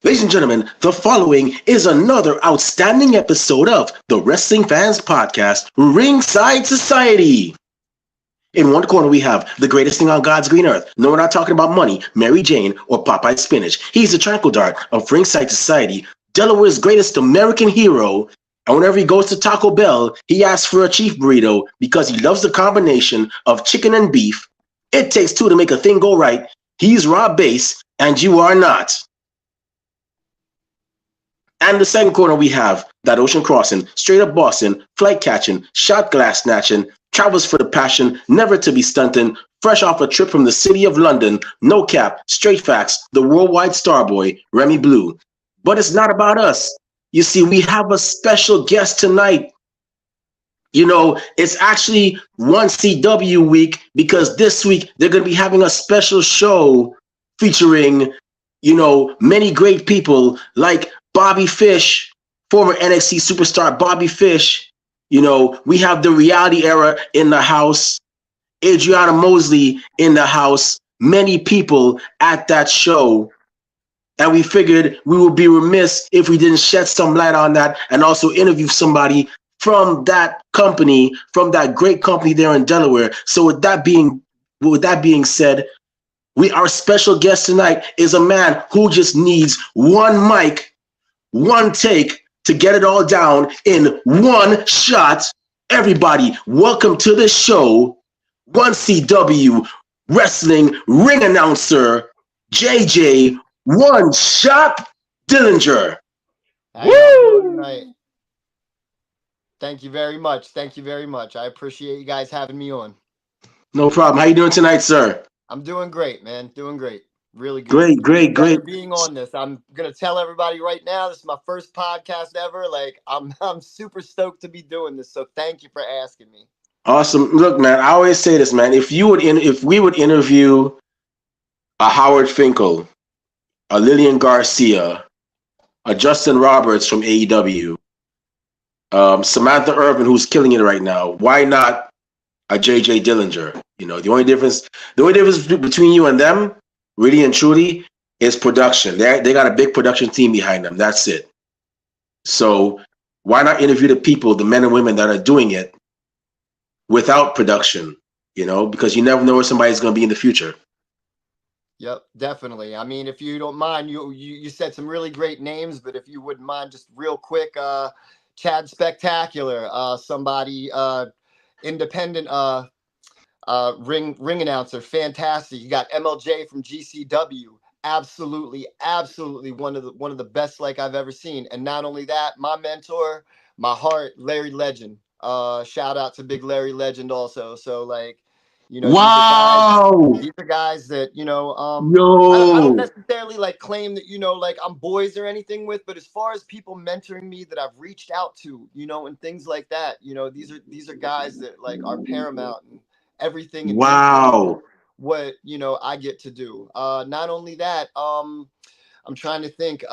Ladies and gentlemen, the following is another outstanding episode of the Wrestling Fans Podcast, Ringside Society. In one corner, we have the greatest thing on God's green earth. No, we're not talking about money, Mary Jane, or Popeye Spinach. He's the tranquil dart of Ringside Society, Delaware's greatest American hero. And whenever he goes to Taco Bell, he asks for a chief burrito because he loves the combination of chicken and beef. It takes two to make a thing go right. He's Rob Bass, and you are not. And in the second corner, we have that ocean crossing, straight up Boston, flight catching, shot glass snatching, travels for the passion, never to be stunting, fresh off a trip from the city of London, no cap, straight facts, the worldwide star boy, Remy Blue. But it's not about us. You see, we have a special guest tonight. You know, it's actually 1CW week because this week they're going to be having a special show featuring, many great people like Bobby Fish, former NXT superstar Bobby Fish. We have the reality era in the house, Adriana Mosley in the house, many people at that show. And we figured we would be remiss if we didn't shed some light on that and also interview somebody from that company, from that great company there in Delaware. So with that being said, our special guest tonight is a man who just needs one mic, one take to get it all down in one shot. Everybody, welcome to the show, 1CW wrestling ring announcer, JJ One Shot Dillinger. Woo! Thank you very much. Thank you very much. I appreciate you guys having me on. No problem. How you doing tonight, sir? I'm doing great, man. Doing great. Really good. Great. Being on this. I'm gonna tell everybody right now, this is my first podcast ever. Like I'm super stoked to be doing this. So thank you for asking me. Awesome. Look, man, I always say this, man. If we would interview a Howard Finkel, a Lillian Garcia, a Justin Roberts from AEW, Samantha Urban, who's killing it right now, why not a JJ Dillinger? The only difference between you and them, really and truly, is production. They got a big production team behind them. That's it. So why not interview the people, the men and women that are doing it without production? Because you never know where somebody's going to be in the future. Yep, definitely. I mean, if you don't mind, you said some really great names, but if you wouldn't mind, just real quick, Chad Spectacular, somebody independent ring announcer, fantastic. You got MLJ from GCW, absolutely one of the best I've ever seen. And not only that, my mentor, my heart, Larry Legend. Shout out to Big Larry Legend also. So wow, these are guys that I don't necessarily claim that I'm boys or anything with, but as far as people mentoring me that I've reached out to, and things like that, these are guys that are paramount and everything. And wow, what I get to do. Not only that, I'm trying to think.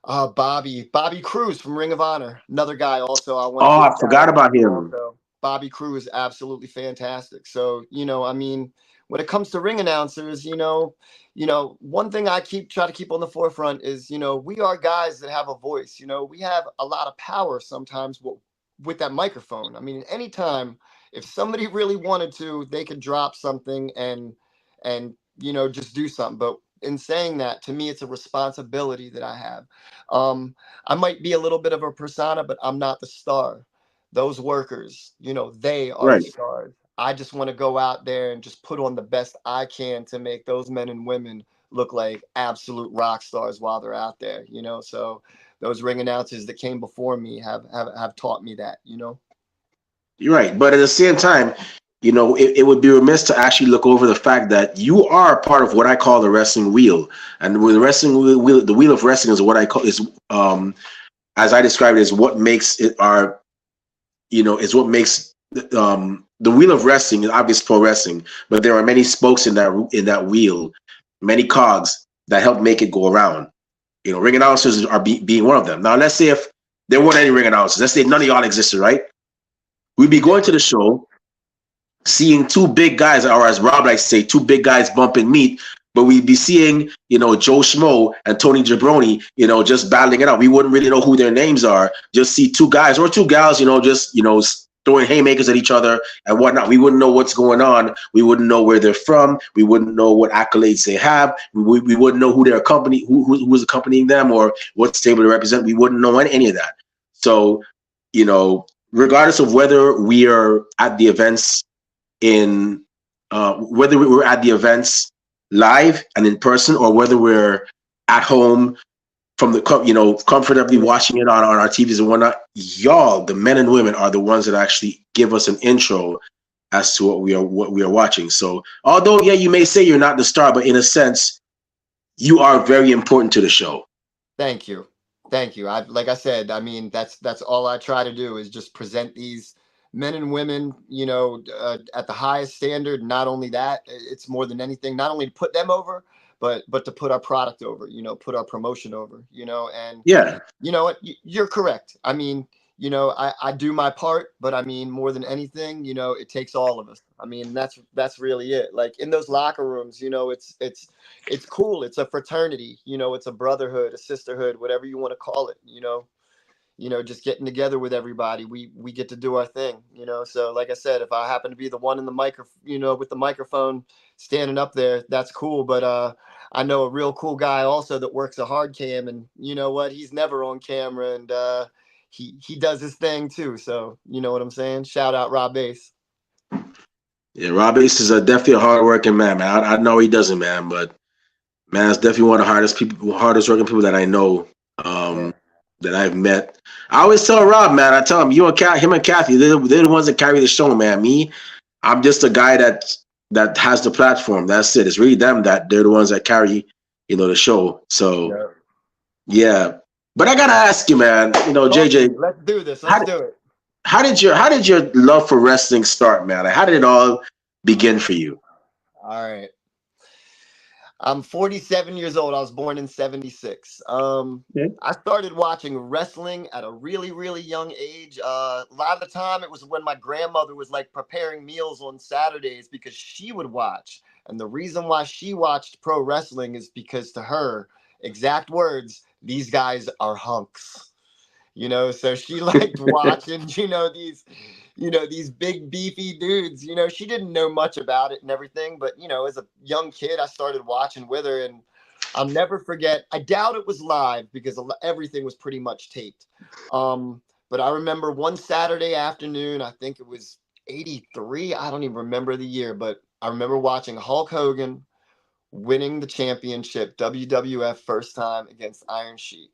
Bobby Cruz from Ring of Honor, another guy also. I forgot about him. Also. Bobby Cruz is absolutely fantastic. So, when it comes to ring announcers, one thing I try to keep on the forefront is, we are guys that have a voice. We have a lot of power sometimes with that microphone. I mean, anytime, if somebody really wanted to, they could drop something and just do something. But in saying that, to me, it's a responsibility that I have. I might be a little bit of a persona, but I'm not the star. Those workers, they are right. The stars. I just want to go out there and just put on the best I can to make those men and women look like absolute rock stars while they're out there, So those ring announcers that came before me have taught me that, You're right. But at the same time, it would be remiss to actually look over the fact that you are part of what I call the wrestling wheel. And with the wrestling wheel, the wheel of wrestling is what I call as I described it, is what makes it is what makes the wheel of wrestling is obvious pro wrestling, but there are many spokes in that wheel, many cogs that help make it go around. Ring announcers are being one of them. Now, let's say if there weren't any ring announcers, let's say none of y'all existed, right? We'd be going to the show, seeing two big guys, or as Rob likes to say, two big guys bumping meat, but we'd be seeing, Joe Schmo and Tony Jabroni, just battling it out. We wouldn't really know who their names are. Just see two guys or two gals, just, throwing haymakers at each other and whatnot. We wouldn't know what's going on. We wouldn't know where they're from. We wouldn't know what accolades they have. We wouldn't know who their company, who was accompanying them or what stable they represent. We wouldn't know any of that. So, regardless of whether we are at the events whether we're at the events live and in person, or whether we're at home from the comfortably watching it on our TVs and whatnot, y'all, the men and women, are the ones that actually give us an intro as to what we are watching. So although, yeah, you may say you're not the star, but in a sense, you are very important to the show. Thank you. Like I said, I mean, that's all I try to do is just present these men and women, at the highest standard. Not only that, it's more than anything, not only to put them over, but to put our product over, put our promotion over, and yeah, you know what, you're correct. I mean, I do my part, but I mean, more than anything, it takes all of us. I mean, that's really it. Like in those locker rooms, it's cool. It's a fraternity, it's a brotherhood, a sisterhood, whatever you want to call it, just getting together with everybody. We get to do our thing, So like I said, if I happen to be the one in the with the microphone standing up there, that's cool. But I know a real cool guy also that works a hard cam, and you know what? He's never on camera, and he does his thing too. So you know what I'm saying? Shout out Rob Bass. Yeah, Rob Ace is definitely a hardworking man, man. I know he doesn't, man, but man, it's definitely one of the hardest working people that I know, Yeah. that I've met. I always tell Rob, man, I tell him, him and Kathy, they're the ones that carry the show, man. Me, I'm just a guy that has the platform. That's it. It's really them that they're the ones that carry, the show. So yeah. But I gotta ask you, man, JJ, Let's do this. how Let's do it. how did your love for wrestling start, man? Like, how did it all begin for you? All right. I'm 47 years old. I was born in 76. Okay. I started watching wrestling at a really, really young age. A lot of the time it was when my grandmother was like preparing meals on Saturdays because she would watch. And the reason why she watched pro wrestling is because to her, exact words, these guys are hunks. So she liked watching, these big beefy dudes. She didn't know much about it and everything, but as a young kid, I started watching with her, and I'll never forget. I doubt it was live because everything was pretty much taped. But I remember one Saturday afternoon, I think it was '83. I don't even remember the year, but I remember watching Hulk Hogan winning the championship, WWF first time against Iron Sheik.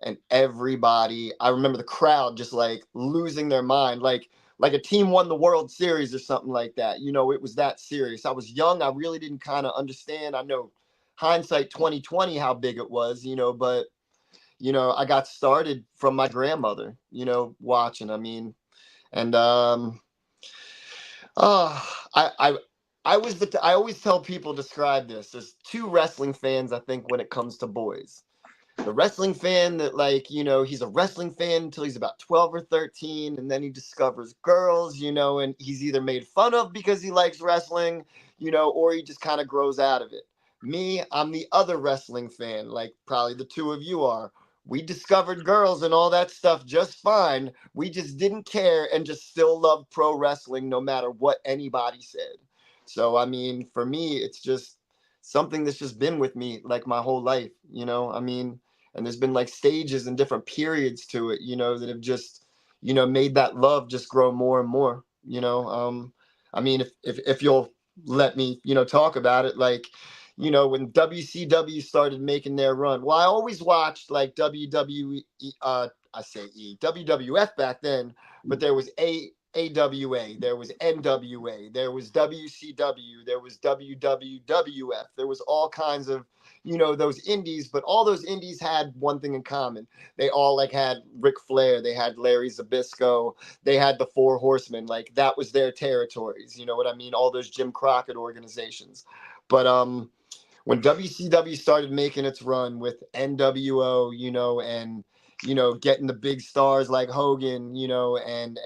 And everybody, I remember the crowd just like losing their mind, like a team won the World Series or something like that. It was that serious. I was young. I really didn't kind of understand. I know hindsight 2020 how big it was, but I got started from my grandmother, watching. I mean, and I always tell people describe this. There's two wrestling fans, I think, when it comes to boys. The wrestling fan that he's a wrestling fan until he's about 12 or 13, and then he discovers girls, and he's either made fun of because he likes wrestling, or he just kind of grows out of it. Me, I'm the other wrestling fan, like probably the two of you are. We discovered girls and all that stuff just fine. We just didn't care and just still loved pro wrestling no matter what anybody said. So, I mean, for me, it's just something that's just been with me like my whole life, I mean, and there's been like stages and different periods to it, that have just, made that love just grow more and more, I mean, if you'll let me, talk about it, like, when WCW started making their run, well, I always watched like WWE, WWF back then, but there was AWA, there was NWA, there was WCW, there was WWF, there was all kinds of, those indies, but all those indies had one thing in common. They all like had Ric Flair, they had Larry Zbyszko, they had the Four Horsemen, like that was their territories, you know what I mean? All those Jim Crockett organizations. But when WCW started making its run with NWO, and you know, getting the big stars like Hogan, you know, and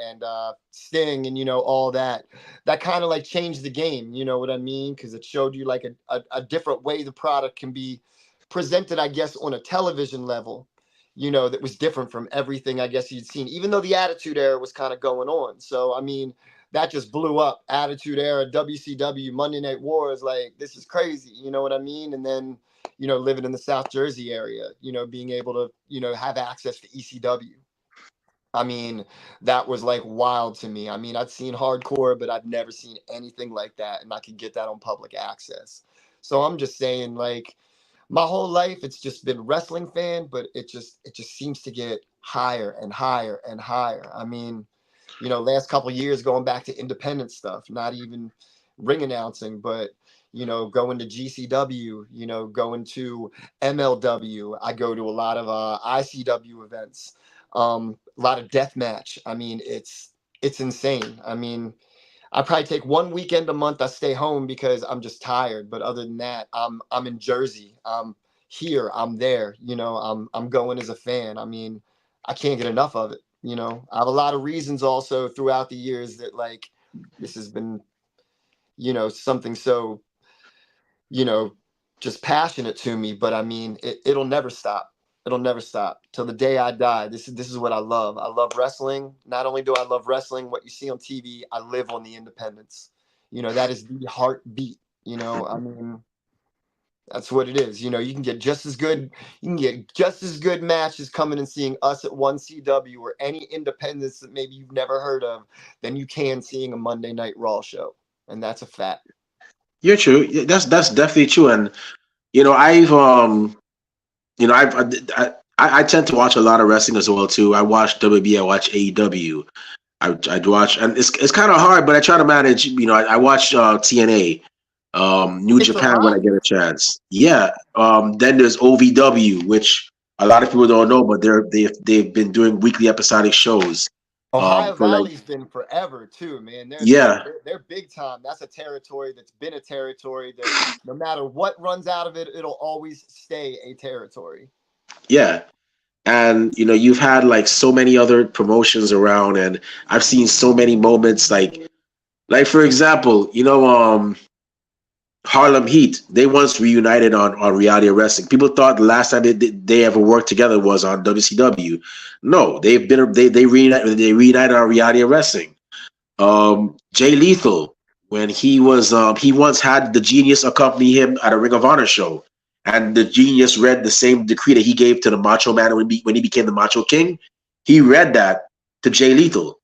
Sting, and you know, all that. That kind of like changed the game. You know what I mean? Because it showed you like a different way the product can be presented, I guess, on a television level. You know, that was different from everything I guess you'd seen, even though the Attitude Era was kind of going on. So I mean, that just blew up. Attitude Era, WCW, Monday Night Wars, like this is crazy. You know what I mean? And then, you know, living in the South Jersey area, you know, being able to, you know, have access to ECW. I mean, that was like wild to me. I mean, I'd seen hardcore, but I've never seen anything like that. And I could get that on public access. So I'm just saying, like, my whole life, it's just been wrestling fan, but it just seems to get higher and higher and higher. I mean, you know, last couple of years going back to independent stuff, not even ring announcing, but you know, going to GCW, you know, going to MLW. I go to a lot of ICW events, a lot of death match. I mean, it's insane. I mean, I probably take one weekend a month. I stay home because I'm just tired. But other than that, I'm in Jersey. I'm here. I'm there. You know, I'm going as a fan. I mean, I can't get enough of it. You know, I have a lot of reasons also throughout the years that like this has been, you know, something so, you know, just passionate to me. But I mean, it'll never stop. It'll never stop till the day I die. This is what I love. I love wrestling. Not only do I love wrestling, what you see on TV, I live on the independence. You know, that is the heartbeat. You know, I mean, that's what it is. You know, you can get just as good. You can get just as good matches coming and seeing us at 1CW or any independents that maybe you've never heard of than you can seeing a Monday Night Raw show, and that's a fact. You're true. Yeah, that's definitely true. And you know, I tend to watch a lot of wrestling as well too. I watch WB, I watch AEW. I'd watch, and it's kind of hard, but I try to manage. You know, I watch TNA, New It's Japan when I alive. get a chance. Yeah. Then there's OVW, which a lot of people don't know, but they've been doing weekly episodic shows. Ohio For like, Valley's been forever too, man. yeah, They're big time. That's a territory that's been a territory that no matter what runs out of it, it'll always stay a territory. yeah. And you know, you've had like so many other promotions around, and I've seen so many moments. Like for example, you know, Harlem Heat, they once reunited on Reality Wrestling. People thought the last time they ever worked together was on WCW. No, they reunited on Reality Wrestling. Jay Lethal, when he once had the Genius accompany him at a Ring of Honor show, and the Genius read the same decree that he gave to the Macho Man when he became the Macho King. He read that to Jay Lethal.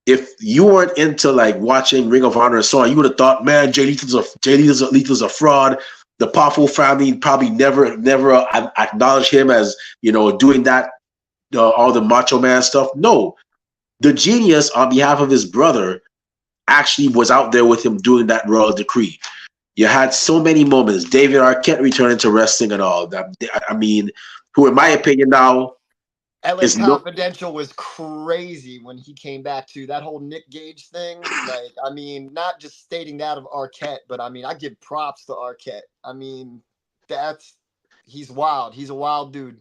If you weren't into like watching Ring of Honor and so on, you would have thought, man, Lethal's a fraud. The Powerful family probably never acknowledged him as, you know, doing that all the Macho Man stuff. No, the Genius on behalf of his brother actually was out there with him doing that royal decree. You had so many moments. David Arquette returning to wrestling and all that. I mean, who, in my Uh, opinion, now LA is no. Confidential was crazy when he came back to that whole Nick Gage thing. Like, I mean, not just stating that of Arquette, but I mean, I give props to Arquette. I mean, that's he's wild. He's a wild dude.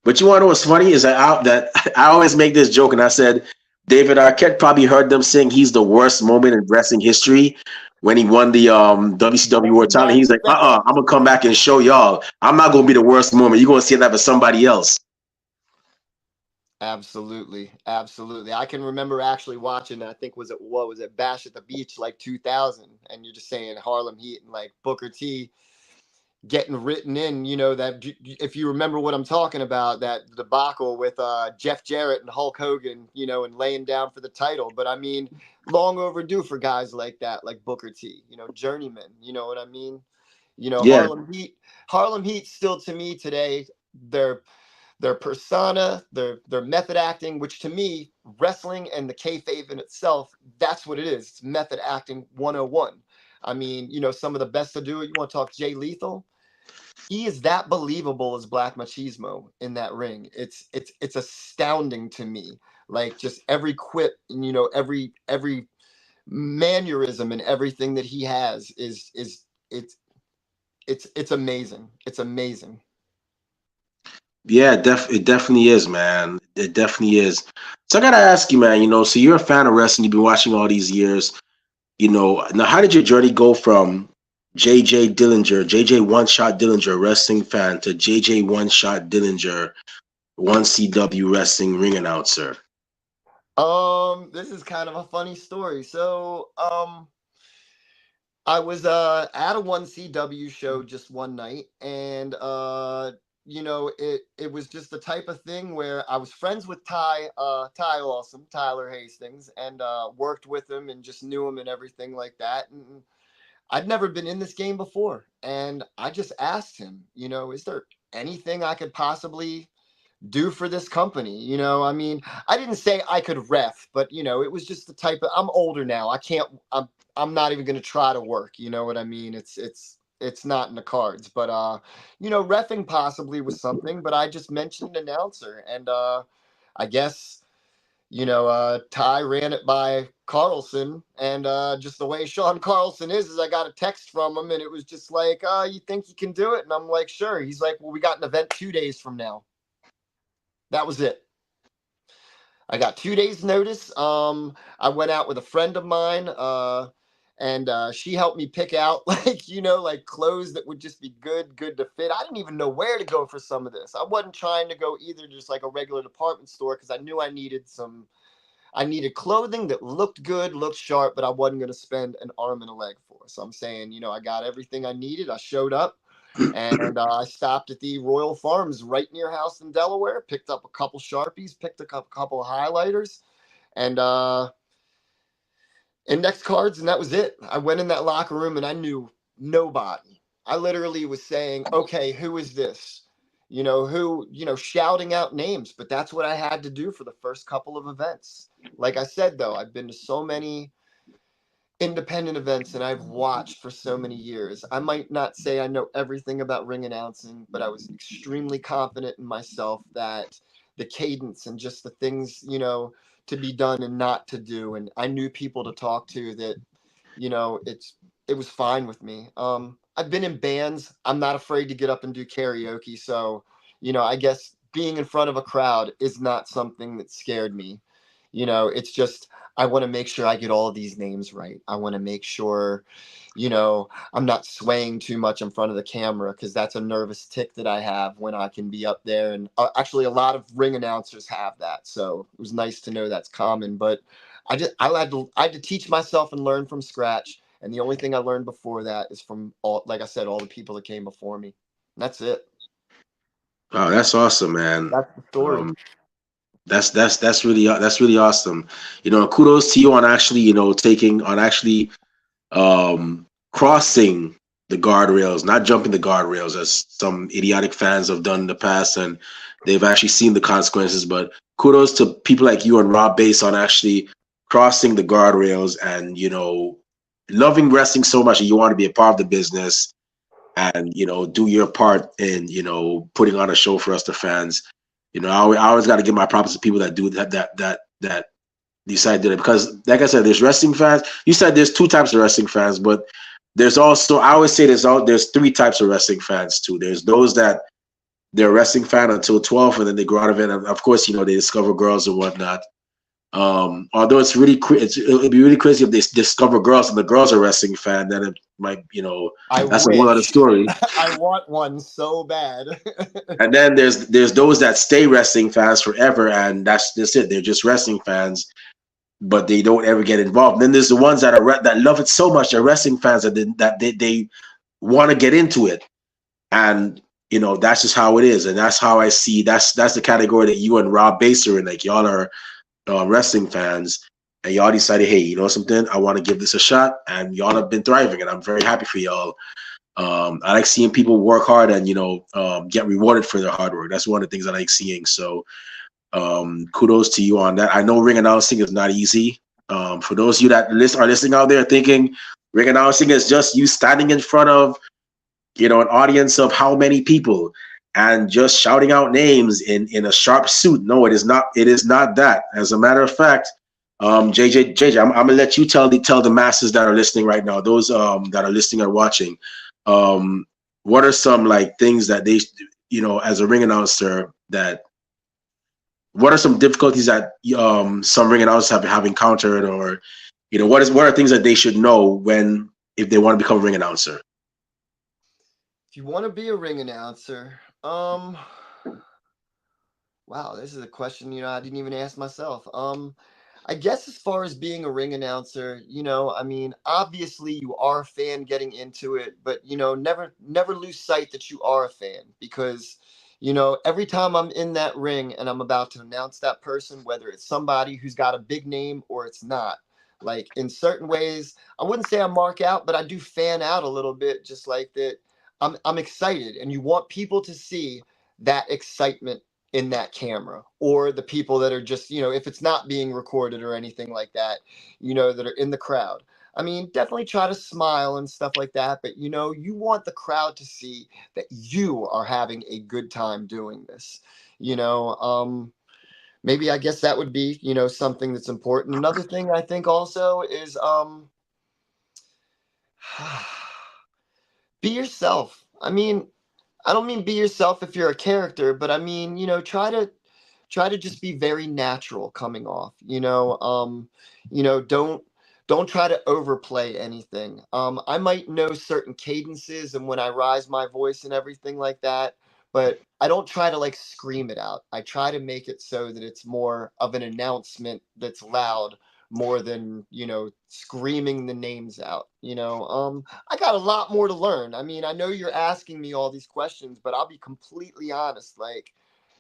But you want to know what's funny is that I always make this joke, and I said David Arquette probably heard them saying he's the worst moment in wrestling history when he won the WCW World Title. He's like, I'm gonna come back and show y'all. I'm not gonna be the worst moment. You're gonna see that for somebody else. Absolutely, absolutely. I can remember actually watching. I think was it Bash at the Beach like 2000, and you're just saying Harlem Heat and like Booker T getting written in. You know that if you remember what I'm talking about, that debacle with Jeff Jarrett and Hulk Hogan, you know, and laying down for the title. But I mean, long overdue for guys like that, like Booker T. You know, journeyman. You know what I mean? You know, Yeah, Harlem Heat still to me today. They're their persona, their method acting, which to me, wrestling and the kayfabe in itself, that's what it is. It's method acting 101. I mean, you know, some of the best to do it. You want to talk Jay Lethal? He is that believable as Black Machismo in that ring. It's astounding to me. Like just every quip and you know every mannerism and everything that he has is it's amazing. It's amazing. Yeah, it definitely is, man. It definitely is. So I gotta ask you, man. So you're a fan of wrestling. You've been watching all these years. Now how did your journey go from JJ Dillinger, JJ One Shot Dillinger, wrestling fan, to JJ One Shot Dillinger, one CW wrestling ring announcer? This is kind of a funny story. So, I was at a one CW show just one night, and it was just the type of thing where I was friends with Ty Awesome, Tyler Hastings, and worked with him and just knew him and everything like that. And I'd never been in this game before, and I just asked him, is there anything I could possibly do for this company? I mean, I didn't say I could ref, but it was just the type of, I'm older now. I'm not even going to try to work. You know what I mean? It's not in the cards, but reffing possibly was something, but I just mentioned announcer, and I guess Ty ran it by Carlson, and just the way Sean Carlson is I got a text from him, and it was just like, you think you can do it? And I'm like, sure. He's like, well, we got an event 2 days from now. That was it. I got 2 days notice. I went out with a friend of mine, and she helped me pick out like clothes that would just be good to fit. I didn't even know where to go for some of this. I wasn't trying to go either just like a regular department store, because I knew I needed clothing that looked good, looked sharp, but I wasn't going to spend an arm and a leg for. So I'm saying, I got everything I needed. I showed up, and I stopped at the Royal Farms right near house in Delaware, picked up a couple Sharpies, picked up a couple of highlighters, and index cards, and that was it. I went in that locker room and I knew nobody. I literally was saying, okay, who is this? Shouting out names, but that's what I had to do for the first couple of events. Like I said, though, I've been to so many independent events and I've watched for so many years. I might not say I know everything about ring announcing, but I was extremely confident in myself that the cadence and just the things, to be done and not to do. And I knew people to talk to that, it was fine with me. I've been in bands. I'm not afraid to get up and do karaoke. So, I guess being in front of a crowd is not something that scared me. It's just, I want to make sure I get all of these names right. I want to make sure, I'm not swaying too much in front of the camera, because that's a nervous tick that I have when I can be up there. And actually, a lot of ring announcers have that. So it was nice to know that's common. But I had to teach myself and learn from scratch. And the only thing I learned before that is from like I said, all the people that came before me. And that's it. Oh, that's awesome, man. That's the story. That's really awesome. Kudos to you on actually, taking on actually crossing the guardrails, not jumping the guardrails as some idiotic fans have done in the past, and they've actually seen the consequences. But kudos to people like you and Rob Bass on actually crossing the guardrails and loving wrestling so much that you want to be a part of the business and do your part in putting on a show for us, the fans. I always got to give my props to people that do that decide to do it, because, like I said, there's wrestling fans. You said there's two types of wrestling fans, but there's also, I always say there's three types of wrestling fans too. There's those that they're a wrestling fan until 12, and then they grow out of it. And of course, they discover girls and whatnot. Although it'd be really crazy if they discover girls and the girls are a wrestling fan, then it might, that's a whole other story. I want one so bad. And then there's those that stay wrestling fans forever, and that's it. They're just wrestling fans, but they don't ever get involved. And then there's the ones that that love it so much, they're wrestling fans, that they want to get into it, and that's just how it is. And that's how I see that's the category that you and Rob Bass are in. Like, y'all are wrestling fans, and y'all decided, hey, you know something, I want to give this a shot, and y'all have been thriving, and I'm very happy for y'all. I like seeing people work hard and get rewarded for their hard work. That's one of the things I like seeing. So kudos to you on that. I know ring announcing is not easy. For those of you that are listening out there thinking ring announcing is just you standing in front of an audience of how many people and just shouting out names in a sharp suit. No, it is not. It is not that. As a matter of fact, JJ, I'm gonna let you tell the masses that are listening right now, those that are listening or watching, what are some like things that they, as a ring announcer, that what are some difficulties that some ring announcers have encountered, or what are things that they should know if they want to become a ring announcer? If you want to be a ring announcer, wow, this is a question, I didn't even ask myself. I guess as far as being a ring announcer, I mean, obviously you are a fan getting into it, but never lose sight that you are a fan, because every time I'm in that ring and I'm about to announce that person, whether it's somebody who's got a big name or it's not, like in certain ways, I wouldn't say I mark out, but I do fan out a little bit, just like that. I'm excited, and you want people to see that excitement in that camera, or the people that are just, if it's not being recorded or anything like that, that are in the crowd. I mean, definitely try to smile and stuff like that, but you want the crowd to see that you are having a good time doing this. Maybe I guess that would be, something that's important. Another thing I think also is be yourself. I mean, I don't mean be yourself if you're a character, but I mean, try to just be very natural coming off. Don't try to overplay anything. I might know certain cadences and when I rise my voice and everything like that, but I don't try to like scream it out. I try to make it so that it's more of an announcement that's loud, more than screaming the names out. I got a lot more to learn. I mean, I know you're asking me all these questions, but I'll be completely honest, like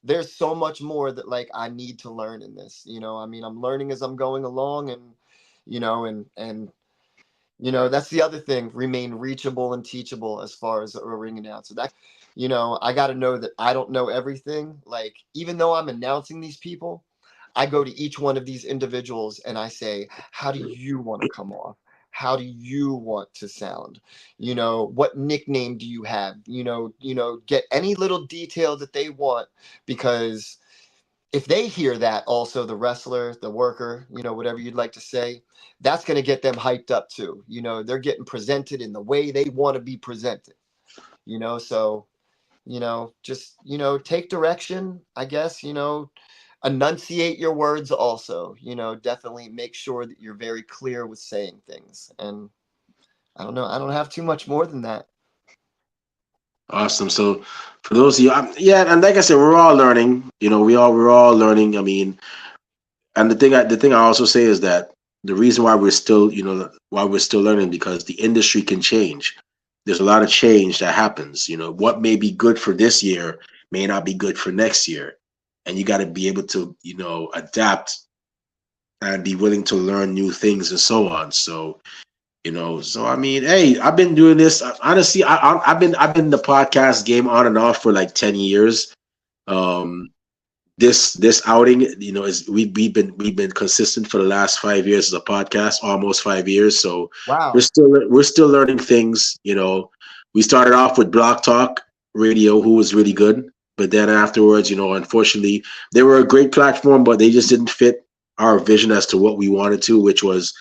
there's so much more that like I need to learn in this. I mean, I'm learning as I'm going along, and that's the other thing, remain reachable and teachable as far as a ring announcer. That I got to know that I don't know everything. Like, even though I'm announcing these people, I go to each one of these individuals and I say, how do you want to come off? How do you want to sound? What nickname do you have? Get any little detail that they want, because if they hear that, also the wrestler, the worker, whatever you'd like to say, that's going to get them hyped up too. They're getting presented in the way they want to be presented. So just take direction, I guess. Enunciate your words also. Definitely make sure that you're very clear with saying things. And I don't know, I don't have too much more than that. Awesome. So for those of you, yeah, and like I said, we're all learning. We're all learning. I mean, and the thing I also say is that the reason why we're still learning, because the industry can change. There's a lot of change that happens. What may be good for this year may not be good for next year, and you got to be able to adapt and be willing to learn new things and so on. So I mean, hey, I've been doing this. Honestly, I've been in the podcast game on and off for like 10 years. Um, this outing, is we've been consistent for the last 5 years as a podcast, almost 5 years. So we're Wow. still learning things. We started off with Block Talk Radio, who was really good, but then afterwards, unfortunately, they were a great platform, but they just didn't fit our vision as to what we wanted to, which was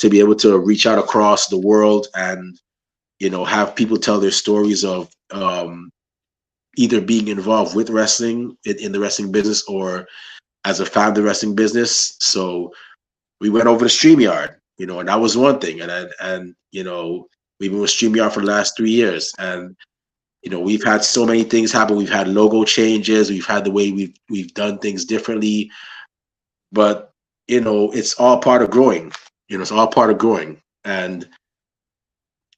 to be able to reach out across the world and have people tell their stories of either being involved with wrestling in the wrestling business or as a fan of the wrestling business. So we went over to StreamYard, and that was one thing. And we've been with StreamYard for the last 3 years, and we've had so many things happen. We've had logo changes. We've had the way we've done things differently, but it's all part of growing. It's all part of growing. And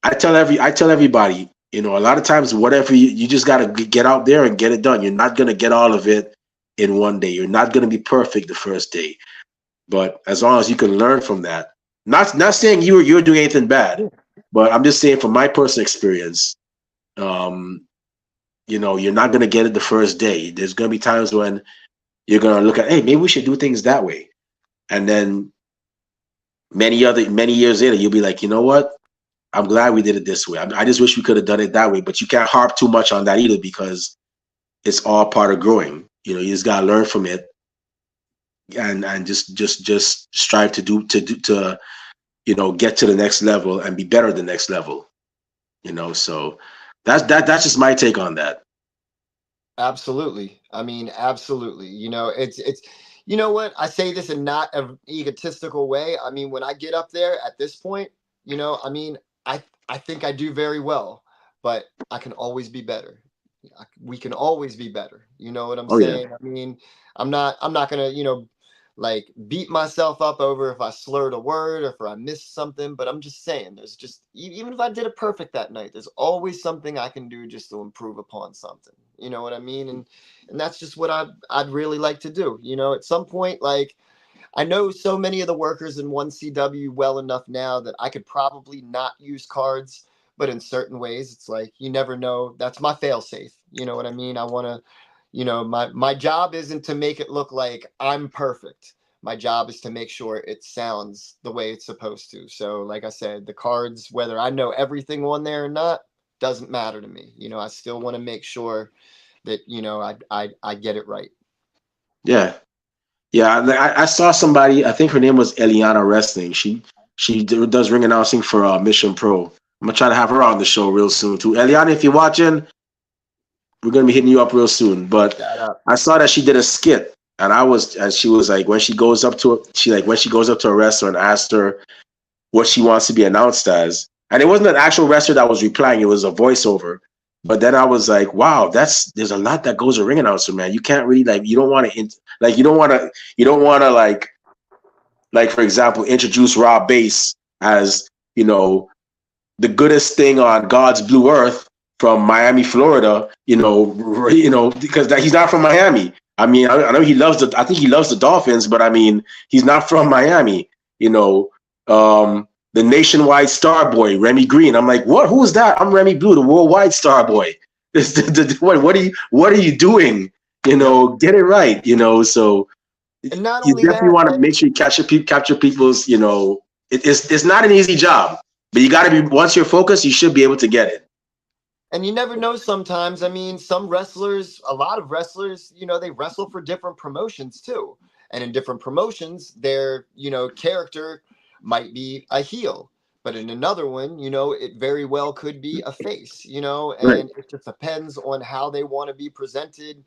I tell everybody, a lot of times, whatever you just got to get out there and get it done. You're not going to get all of it in one day. You're not going to be perfect the first day, but as long as you can learn from that, not saying you're doing anything bad, but I'm just saying from my personal experience, you're not going to get it the first day. There's going to be times when you're going to look at, hey, maybe we should do things that way, and then many years later, you'll be like, you know what? I'm glad we did it this way. I just wish we could have done it that way. But you can't harp too much on that either, because it's all part of growing. You just gotta learn from it, and just strive to get to the next level and be better at the next level. So that's just my take on that. Absolutely. I mean, absolutely. It's you know what? I say this in not an egotistical way. I mean, when I get up there at this point, I mean, I think I do very well, but I can always be better. We can always be better. You know what I'm Oh yeah. saying? I mean, I'm not gonna, like beat myself up over if I slurred a word or if I missed something, but I'm just saying there's just even if I did it perfect that night, there's always something I can do just to improve upon something. You know what I mean? And that's just what I'd really like to do. At some point, like I know so many of the workers in 1CW well enough now that I could probably not use cards, but in certain ways, it's like you never know. That's my fail safe. You know what I mean? I want to, my job isn't to make it look like I'm perfect. My job is to make sure it sounds the way it's supposed to. So, like I said, the cards, whether I know everything on there or not, doesn't matter to me. I still want to make sure that I get it right. Yeah. Yeah, I saw somebody. I think her name was Eliana Wrestling. Does ring announcing for Mission Pro. I'm gonna try to have her on the show real soon too. Eliana, if you're watching, we're gonna be hitting you up real soon. But Shout out. I saw that she did a skit, and she was like, when she goes up to a wrestler and asked her what she wants to be announced as, and it wasn't an actual wrestler that was replying; it was a voiceover. But then I was like, wow, there's a lot that goes a ring announcer, man. You can't really you don't want to like for example introduce Rob Bass as the goodest thing on God's blue earth from Miami, Florida. Because he's not from Miami. I mean, I know I think he loves the Dolphins, but I mean, he's not from Miami. The nationwide star boy, Remy Green. I'm like, what? Who is that? I'm Remy Blue, the worldwide star boy. What are you doing? Get it right. So And not you only definitely that, want to like, make sure you capture people's. It's not an easy job, but you got to be once you're focused, you should be able to get it. and you never know sometimes. I mean, some wrestlers, a lot of wrestlers, they wrestle for different promotions too. And in different promotions, their, character might be a heel. But in another one, it very well could be a face, Right. and it just depends on how they want to be presented.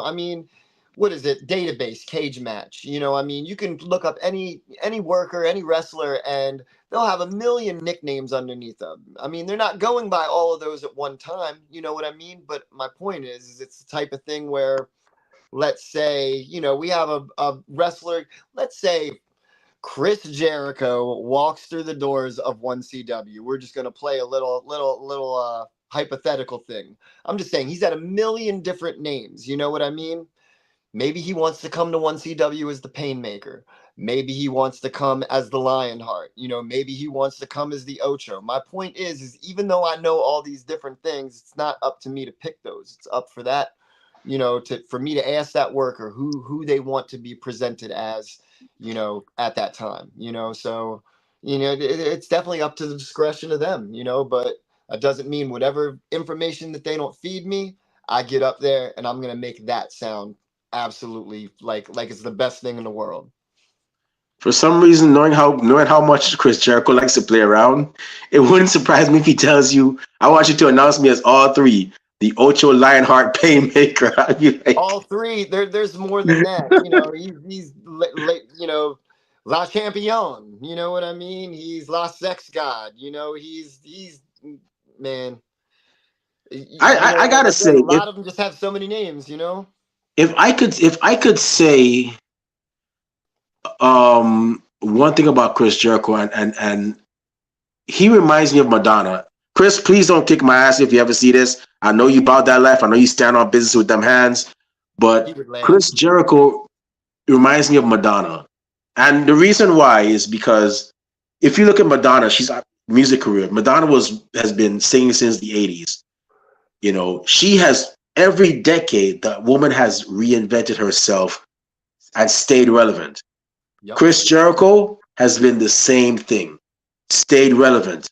I mean, what is it? Database cage match. I mean, you can look up any worker, any wrestler, and they'll have a million nicknames underneath them. I mean, they're not going by all of those at one time. You know what I mean? But my point is it's the type of thing where, let's say, we have a wrestler, let's say Chris Jericho walks through the doors of 1CW. We're just going to play a little hypothetical thing. I'm just saying he's had a million different names. You know what I mean? Maybe he wants to come to 1CW as the Painmaker. Maybe he wants to come as the Lionheart. Maybe he wants to come as the Ocho. My point is even though I know all these different things, it's not up to me to pick those. It's up for that, for me to ask that worker who they want to be presented as, at that time. So, it's definitely up to the discretion of them, but that doesn't mean whatever information that they don't feed me, I get up there and I'm gonna make that sound absolutely like it's the best thing in the world. For some reason, knowing how much Chris Jericho likes to play around, it wouldn't surprise me if he tells you, "I want you to announce me as all three, the Ocho Lionheart Painmaker." I'd be like, All three, there's more than that. He's La Champion. You know what I mean? He's La Sex God. He's man. I Like gotta I said, say, a lot of them just have so many names. if I could say one thing about Chris Jericho, and he reminds me of Madonna. Chris, please don't kick my ass if you ever see this. I know you about that life. I know you stand on business with them hands. He But would laugh. Chris Jericho reminds me of Madonna. And the reason why is because if you look at Madonna, she's music career. Madonna has been singing since the 80s. She has every decade that woman has reinvented herself and stayed relevant. Yep. Chris Jericho has been the same thing, stayed relevant.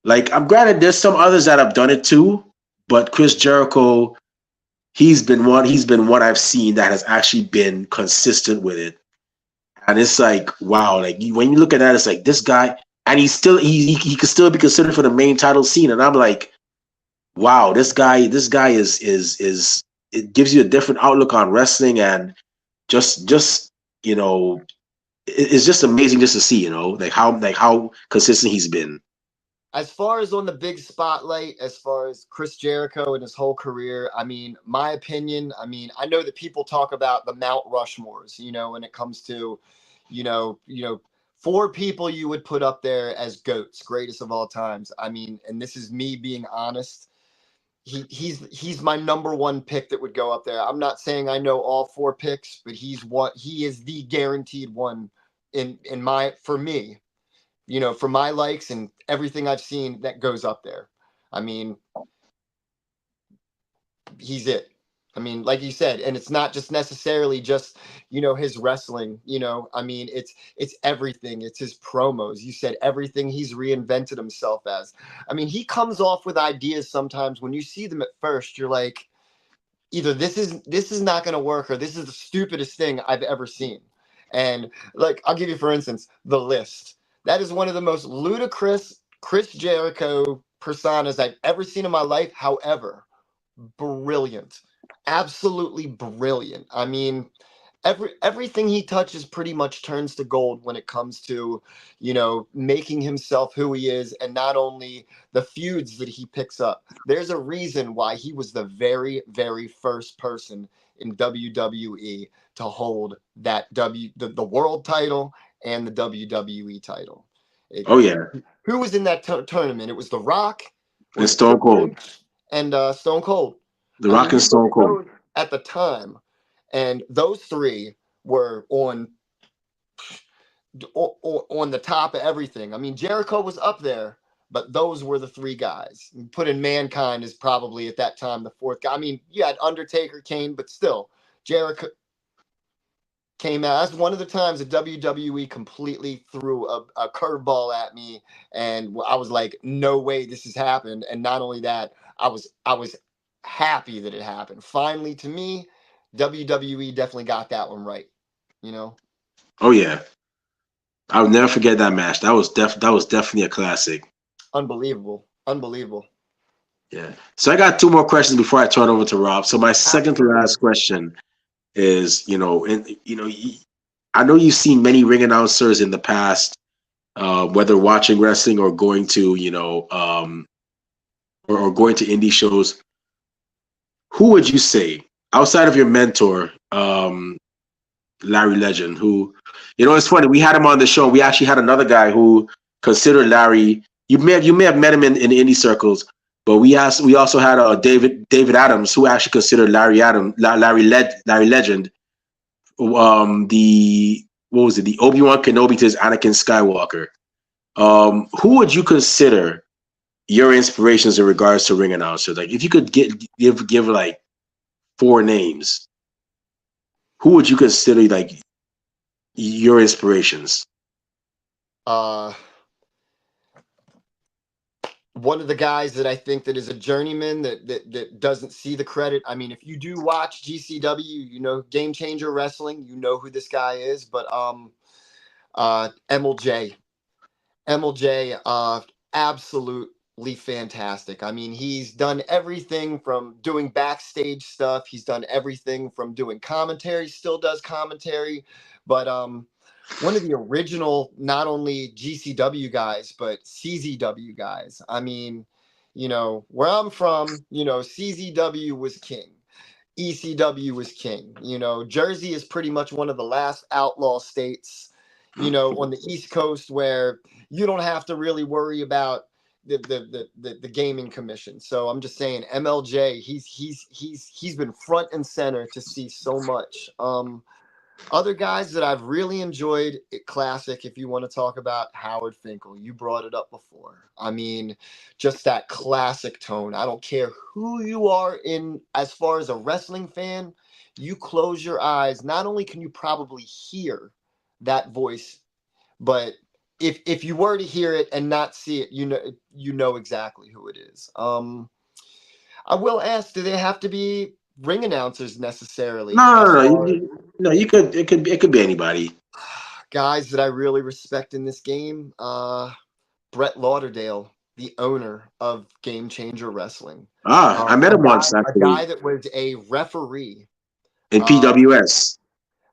Like, I'm granted there's some others that have done it too, but Chris Jericho, he's been one I've seen that has actually been consistent with it. And it's like, wow, like when you look at that, it's like this guy, and he could still be considered for the main title scene. And I'm like, wow, this guy is it gives you a different outlook on wrestling, and just you know, it's just amazing just to see, you know, like how consistent he's been. As far as on the big spotlight, as far as Chris Jericho and his whole career, I mean, my opinion, I mean, I know that people talk about the Mount Rushmores, you know, when it comes to, four people you would put up there as GOATs, greatest of all times. I mean, and this is me being honest. He's my number one pick that would go up there. I'm not saying I know all four picks, but he is the guaranteed one for me, for my likes and everything I've seen that goes up there. I mean, he's it. I mean, like you said, and it's not just necessarily just, his wrestling, I mean, it's everything. It's his promos. You said everything he's reinvented himself as. I mean, he comes off with ideas sometimes when you see them at first, you're like, either this is not going to work or this is the stupidest thing I've ever seen. And like, I'll give you, for instance, The List. That is one of the most ludicrous Chris Jericho personas I've ever seen in my life. However, brilliant, absolutely brilliant. I mean, everything he touches pretty much turns to gold when it comes to, making himself who he is, and not only the feuds that he picks up. There's a reason why he was the very, very first person in WWE to hold that the world title and the WWE title. Oh yeah, Who was in that tournament? It was The Rock, and was it Stone Triple Cold, H, and Stone Cold. The I mean, Rock and you look Stone at Cold. those at the time, and those three were on the top of everything. I mean, Jericho was up there, but those were the three guys. Put in Mankind is probably at that time the fourth guy. I mean, you had Undertaker, Kane, but still, Jericho came out. That's one of the times that WWE completely threw a curveball at me, and I was like, "No way, this has happened." And not only that, I was happy that it happened. Finally, to me, WWE definitely got that one right. You know, Oh yeah, I'll never forget that match. That was definitely a classic. unbelievable, unbelievable. Yeah. So I got two more questions before I turn over to Rob. So my second to last question is, I know you've seen many ring announcers in the past, whether watching wrestling or going to, or going to indie shows. Who would you say, outside of your mentor, Larry Legend, who, it's funny, we had him on the show. We actually had another guy who considered Larry. You may have met him in indie circles, but we also had David Adams, who actually considered Larry Legend, the what was it, the Obi-Wan Kenobi to his Anakin Skywalker. Who would you consider your inspirations in regards to ring announcers? Like, if you could give like four names, who would you consider like your inspirations? Uh, One of the guys that I think that is a journeyman that doesn't see the credit. I mean, if you do watch GCW, Game Changer Wrestling, you know who this guy is. But MLJ, absolutely fantastic. I mean, he's done everything from doing backstage stuff. He's done everything from doing commentary. Still does commentary, but one of the original, not only GCW guys, but CZW guys. I mean, where I'm from, CZW was king. ECW was king. Jersey is pretty much one of the last outlaw states, on the East Coast where you don't have to really worry about the gaming commission. So I'm just saying, MLJ, he's been front and center to see so much. Other guys that I've really enjoyed, classic, if you want to talk about Howard Finkel. You brought it up before. I mean, just that classic tone. I don't care who you are as far as a wrestling fan, you close your eyes. Not only can you probably hear that voice, but if you were to hear it and not see it, you know exactly who it is. I will ask, do they have to be ring announcers necessarily? No, no, no. No, you could. It could be anybody. Guys that I really respect in this game, Brett Lauderdale. the owner of Game Changer Wrestling. I met him once A actually guy that was a referee. in Uh, PWS.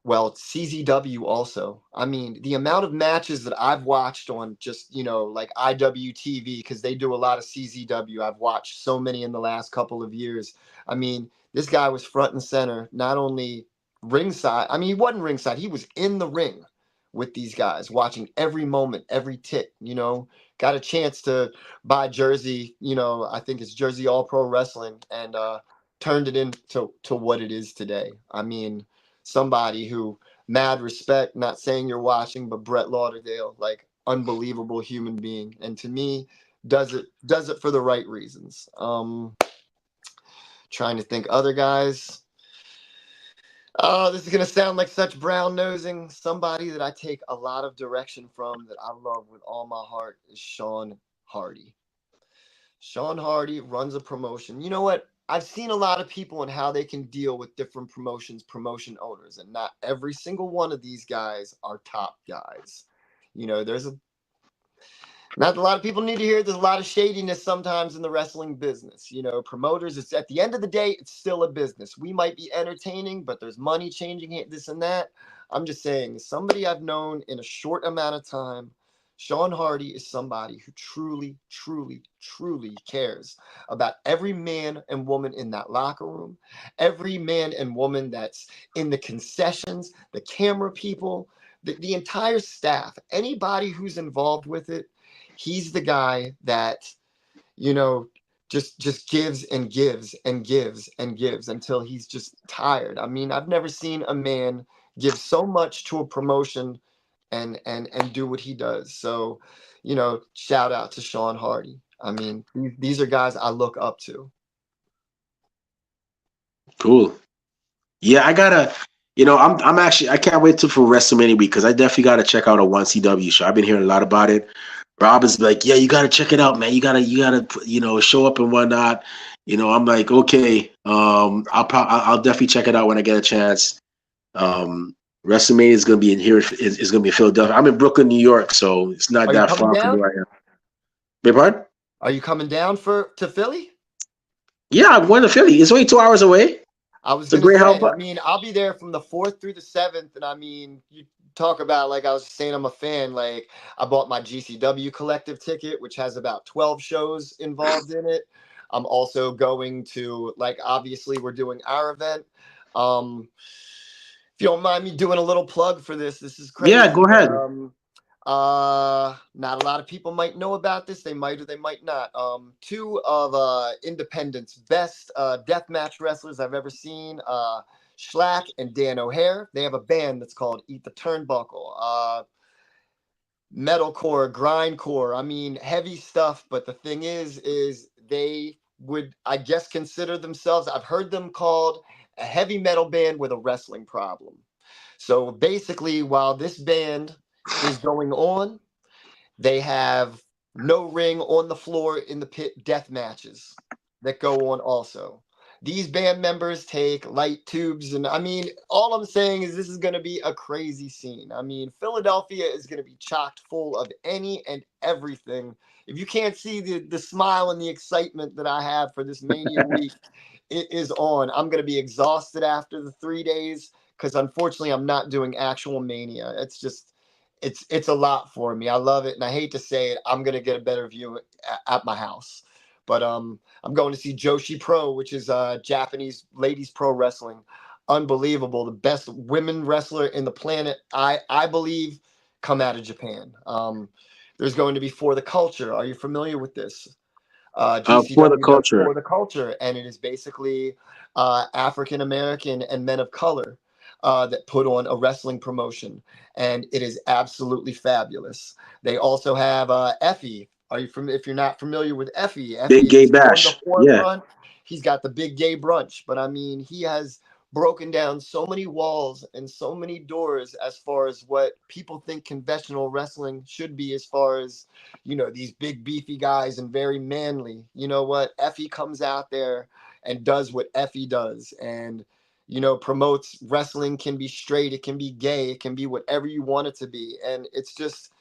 well, CZW also. I mean, the amount of matches that I've watched on just, like IWTV, because they do a lot of CZW. I've watched so many in the last couple of years. I mean, this guy was front and center, not only ringside. I mean, he wasn't ringside, he was in the ring with these guys, watching every moment, every tick, got a chance to buy jersey, I think it's Jersey All Pro Wrestling, and turned it into what it is today. I mean, somebody who, mad respect, not saying you're watching, but Brett Lauderdale, like, unbelievable human being, and to me does it for the right reasons. Trying to think other guys. Oh, this is gonna sound like such brown nosing. Somebody that I take a lot of direction from, that I love with all my heart, is Sean Hardy. Sean Hardy runs a promotion. You know what? I've seen a lot of people and how they can deal with different promotions, promotion owners, and not every single one of these guys are top guys. There's not a lot of people need to hear. There's a lot of shadiness sometimes in the wrestling business. Promoters, it's at the end of the day, it's still a business. We might be entertaining, but there's money changing it, this and that. I'm just saying, somebody I've known in a short amount of time, Sean Hardy is somebody who truly, truly, truly cares about every man and woman in that locker room, every man and woman that's in the concessions, the camera people, the entire staff, anybody who's involved with it. He's the guy that, you know, just gives and gives and gives and gives until he's just tired. I mean, I've never seen a man give so much to a promotion and do what he does. So, shout out to Sean Hardy. I mean, these are guys I look up to. Cool. Yeah, I gotta. I'm actually. I can't wait for WrestleMania week because I definitely gotta check out a 1CW show. I've been hearing a lot about it. Rob is like, yeah, you gotta check it out, man. You gotta, show up and whatnot. I'm like, okay. I'll definitely check it out when I get a chance. WrestleMania is gonna be in here. Is gonna be in Philadelphia. I'm in Brooklyn, New York, so it's not Are you that coming far from down? where I am. Big pardon? Are you coming down to Philly? Yeah, I'm going to Philly. It's only 2 hours away. I was It's a gonna great help. say, I mean, I'll be there from the 4th through the 7th, and I mean, you talk about, like I was saying, I'm a fan. Like, I bought my GCW collective ticket, which has about 12 shows involved in it. I'm also going to, like, obviously we're doing our event. If you don't mind me doing a little plug for this is Yeah, crazy, go but ahead. not a lot of people might know about this. They might or they might not. Two of Independent's best deathmatch wrestlers I've ever seen, Schlack and Dan O'Hare. They have a band that's called Eat the Turnbuckle. Metalcore, grindcore. I mean, heavy stuff. But the thing is they would, I guess, consider themselves. I've heard them called a heavy metal band with a wrestling problem. So basically, while this band is going on, they have no ring on the floor in the pit death matches that go on also. These band members take light tubes, and I mean, all I'm saying is this is going to be a crazy scene. I mean, Philadelphia is going to be chocked full of any and everything. If you can't see the smile and the excitement that I have for this Mania week, it is on. I'm going to be exhausted after the 3 days because unfortunately I'm not doing actual Mania. It's just it's a lot for me. I love it, and I hate to say it, I'm gonna get a better view at my house. But I'm going to see Joshi Pro, which is Japanese ladies pro wrestling. Unbelievable, the best women wrestler in the planet. I believe come out of Japan. There's going to be For the Culture. Are you familiar with this? For the GCW does culture. For the Culture, and it is basically African American and men of color that put on a wrestling promotion, and it is absolutely fabulous. They also have Effie. Are you from? If you're not familiar with Effie, Big Effie Gay is on the Bash. Yeah. forefront. He's got the big gay brunch, but I mean, he has broken down so many walls and so many doors as far as what people think conventional wrestling should be, as far as these big beefy guys and very manly. You know what? Effie comes out there and does what Effie does, and promotes wrestling can be straight, it can be gay, it can be whatever you want it to be. And it's just,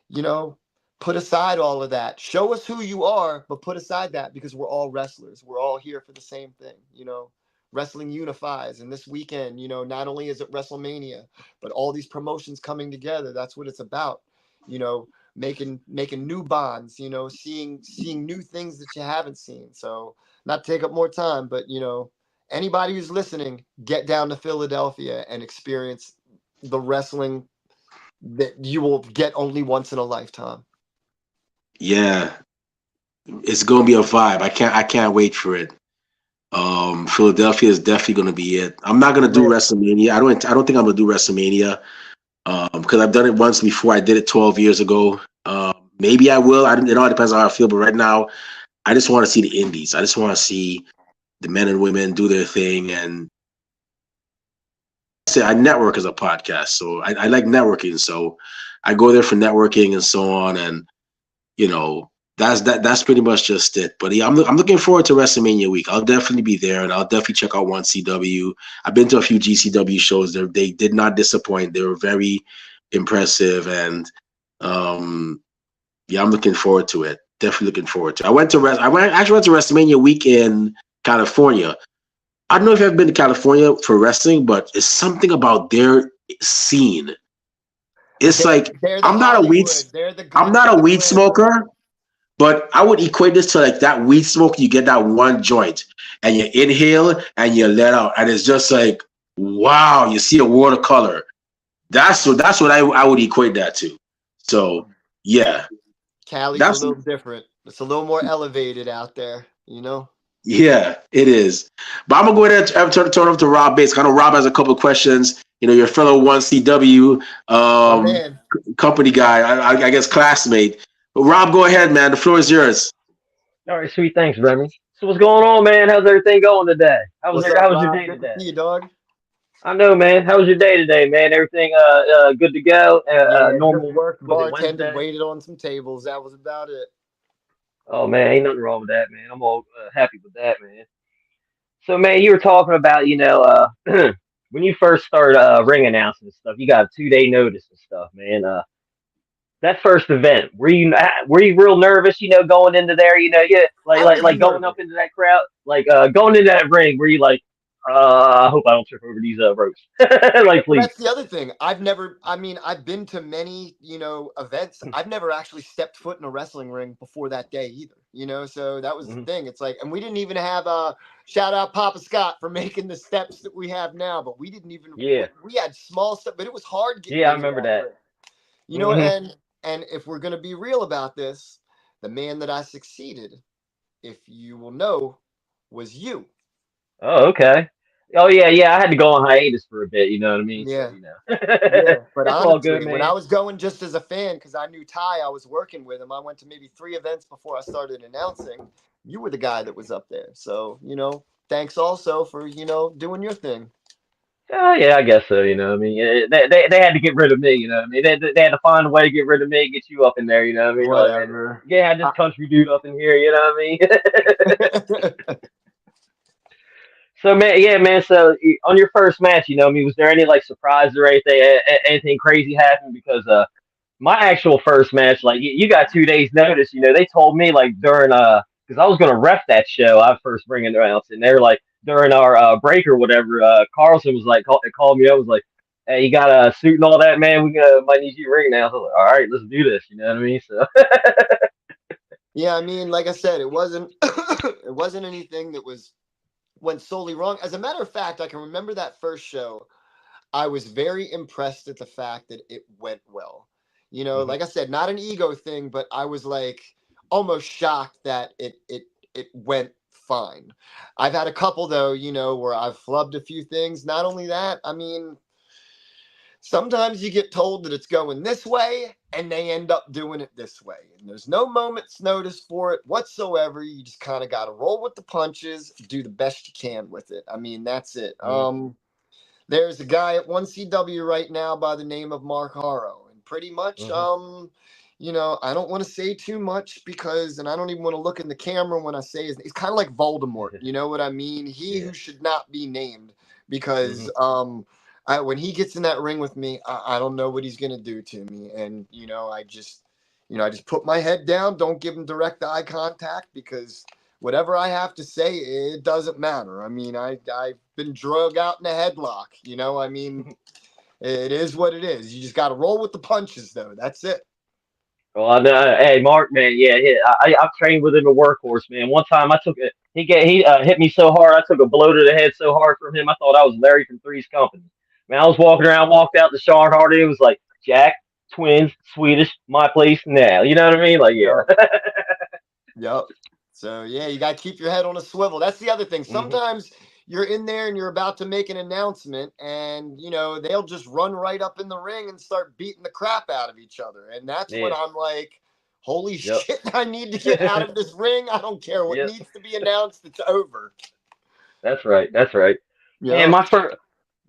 you know, put aside all of that. Show us who you are, but put aside that, because we're all wrestlers. We're all here for the same thing, you know. Wrestling unifies, and this weekend, you know, not only is it WrestleMania, but all these promotions coming together. That's what it's about, you know, making new bonds, you know, seeing new things that you haven't seen. So, not to take up more time, but you know, anybody who's listening, get down to Philadelphia and experience the wrestling that you will get only once in a lifetime. Yeah, it's gonna be a vibe. I can't wait for it. Philadelphia is definitely gonna be it. I'm not gonna do Really? WrestleMania. I don't think I'm gonna do WrestleMania. Because I've done it once before. I did it 12 years ago. Maybe I will. It all depends on how I feel. But right now, I just want to see the indies. I just want to see the men and women do their thing. And say I network as a podcast, so I like networking. So I go there for networking and so on. And you know, that's pretty much just it. But yeah, I'm looking forward to WrestleMania week. I'll definitely be there, and I'll definitely check out one CW. I've been to a few GCW shows. They did not disappoint. They were very impressive, and um, yeah, I'm looking forward to it. Definitely looking forward to it. Actually went to WrestleMania week in California. I don't know if you've ever been to California for wrestling, but it's something about their scene. It's like They're the I'm not a weed Hollywood. They're the I'm glitz not and a the weed glamour. smoker, but I would equate this to like that weed smoke. You get that one joint and you inhale and you let out, and it's just like wow, you see a world of color. That's what I would equate that to. So yeah, Cali's a that's little different. It's a little more elevated out there, you know? yeah, it is. But I'm gonna go ahead and turn over to Rob Bates. I know Rob has a couple of questions. You know, your fellow one CW My man. company guy, I guess classmate. But Rob, go ahead, man. The floor is yours. All right, sweet. Thanks, Remy. So what's going on, man? How's everything going today? What's up, How was your Rob? day Good to today? see you, dog. I know, man. How was your day today, man? Everything good to go? Yeah, just Normal. worked, Was it bartended, Wednesday? waited on some tables. That was about it. Oh man, ain't nothing wrong with that, man. I'm all happy with that, man. So man, you were talking about when you first started ring announcing and stuff, you got a 2 day notice and stuff, man. That first event, were you real nervous? You know, going into there, yeah, I was like going nervous. up into that crowd, like going into that ring. Were you like, I hope I don't trip over these ropes, like Well, please. that's the other thing. I mean, I've been to many, you know, events. I've never actually stepped foot in a wrestling ring before that day either, you know? So that was the Hmm. thing. It's like, and we didn't even have a shout out Papa Scott for making the steps that we have now, but we didn't even, Yeah, we had small stuff, but it was hard getting yeah, I into remember that that. ring, you know? Hmm. And if we're going to be real about this, the man that I succeeded, if you will know, was you. Oh, okay. Oh yeah, yeah. I had to go on hiatus for a bit. You know what I mean? So Yeah. Yeah, but it's all good, honestly, when I man. was going just as a fan, because I knew Ty, I was working with him. I went to maybe 3 events before I started announcing. You were the guy that was up there, so you know. Thanks also for doing your thing. Oh yeah, I guess so. You know, what I mean, they had to get rid of me. You know, what I mean, they had to find a way to get rid of me, get you up in there. You know, what I mean, like, Whatever. yeah, had this country dude up in here. You know what I mean? So man, yeah, man. So on your first match, you know, I mean, was there any like surprise or anything, anything crazy happened? Because my actual first match, like you got 2 days notice. You know, they told me like during because I was gonna ref that show. I first bringing it out, and they were like during our break or whatever. Carlson was like called me up, was like, "Hey, you got a suit and all that, man. We might need you to ring now." So I was like, "All right, let's do this." You know what I mean? So Yeah, I mean, like I said, it wasn't it wasn't anything that went solely wrong. As a matter of fact, I can remember that first show. I was very impressed at the fact that it went well. You know, hmm like I said, not an ego thing, but I was like almost shocked that it went fine. I've had a couple though, you know, where I've flubbed a few things. Not only that, I mean, sometimes you get told that it's going this way and they end up doing it this way. And there's no moment's notice for it whatsoever. You just kind of got to roll with the punches, do the best you can with it. I mean, that's it. hmm There's a guy at 1CW right now by the name of Mark Harrow. And pretty much, hmm I don't want to say too much because, and I don't even want to look in the camera when I say his name. He's kind of like Voldemort. You know what I mean? He yeah. who should not be named because hmm when he gets in that ring with me, I don't know what he's going to do to me. And, I just, I just put my head down, don't give them direct eye contact, because whatever I have to say, it doesn't matter. I mean, I've been drug out in a headlock, I mean, it is what it is. You just got to roll with the punches, though. That's it. Well, hey, Mark, man, yeah, I've trained with him a workhorse, man. One time I took it, he hit me so hard, I took a blow to the head so hard from him, I thought I was Larry from Three's Company. Man, I was walking around, walked out to Sean Hardy, it was like Jack, twins, Swedish, my place now. You know what I mean? Like, yeah. Yep. Yep. So yeah, you got to keep your head on a swivel. That's the other thing. Sometimes you're in there and you're about to make an announcement, and they'll just run right up in the ring and start beating the crap out of each other. And that's when I'm like, holy shit, I need to get out of this ring. I don't care what needs to be announced. It's over. That's right. That's right. Yep. And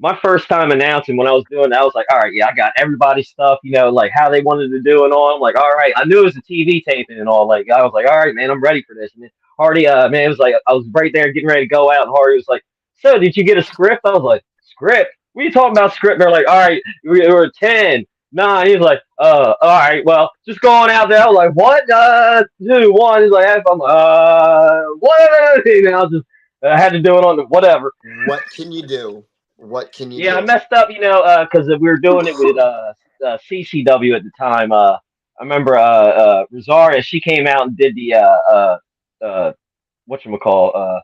my first time announcing, when I was doing that, I was like, all right, yeah, I got everybody's stuff, like how they wanted to do it all. I'm like, all right, I knew it was a TV taping and all. Like, I was like, all right, man, I'm ready for this. And then Hardy, man, it was like, I was right there getting ready to go out, and Hardy was like, so did you get a script? I was like, script? What are you talking about script? They're like, all right, we're 10, 9. He's like, all right, well, just going out there. I was like, what? 2, 1. He's like, I'm like, what? And I had to do it on the whatever. What can you do? What can you do? Yeah, I messed up, because we were doing it with CCW at the time. I remember Rosaria, she came out and did the whatchamacall,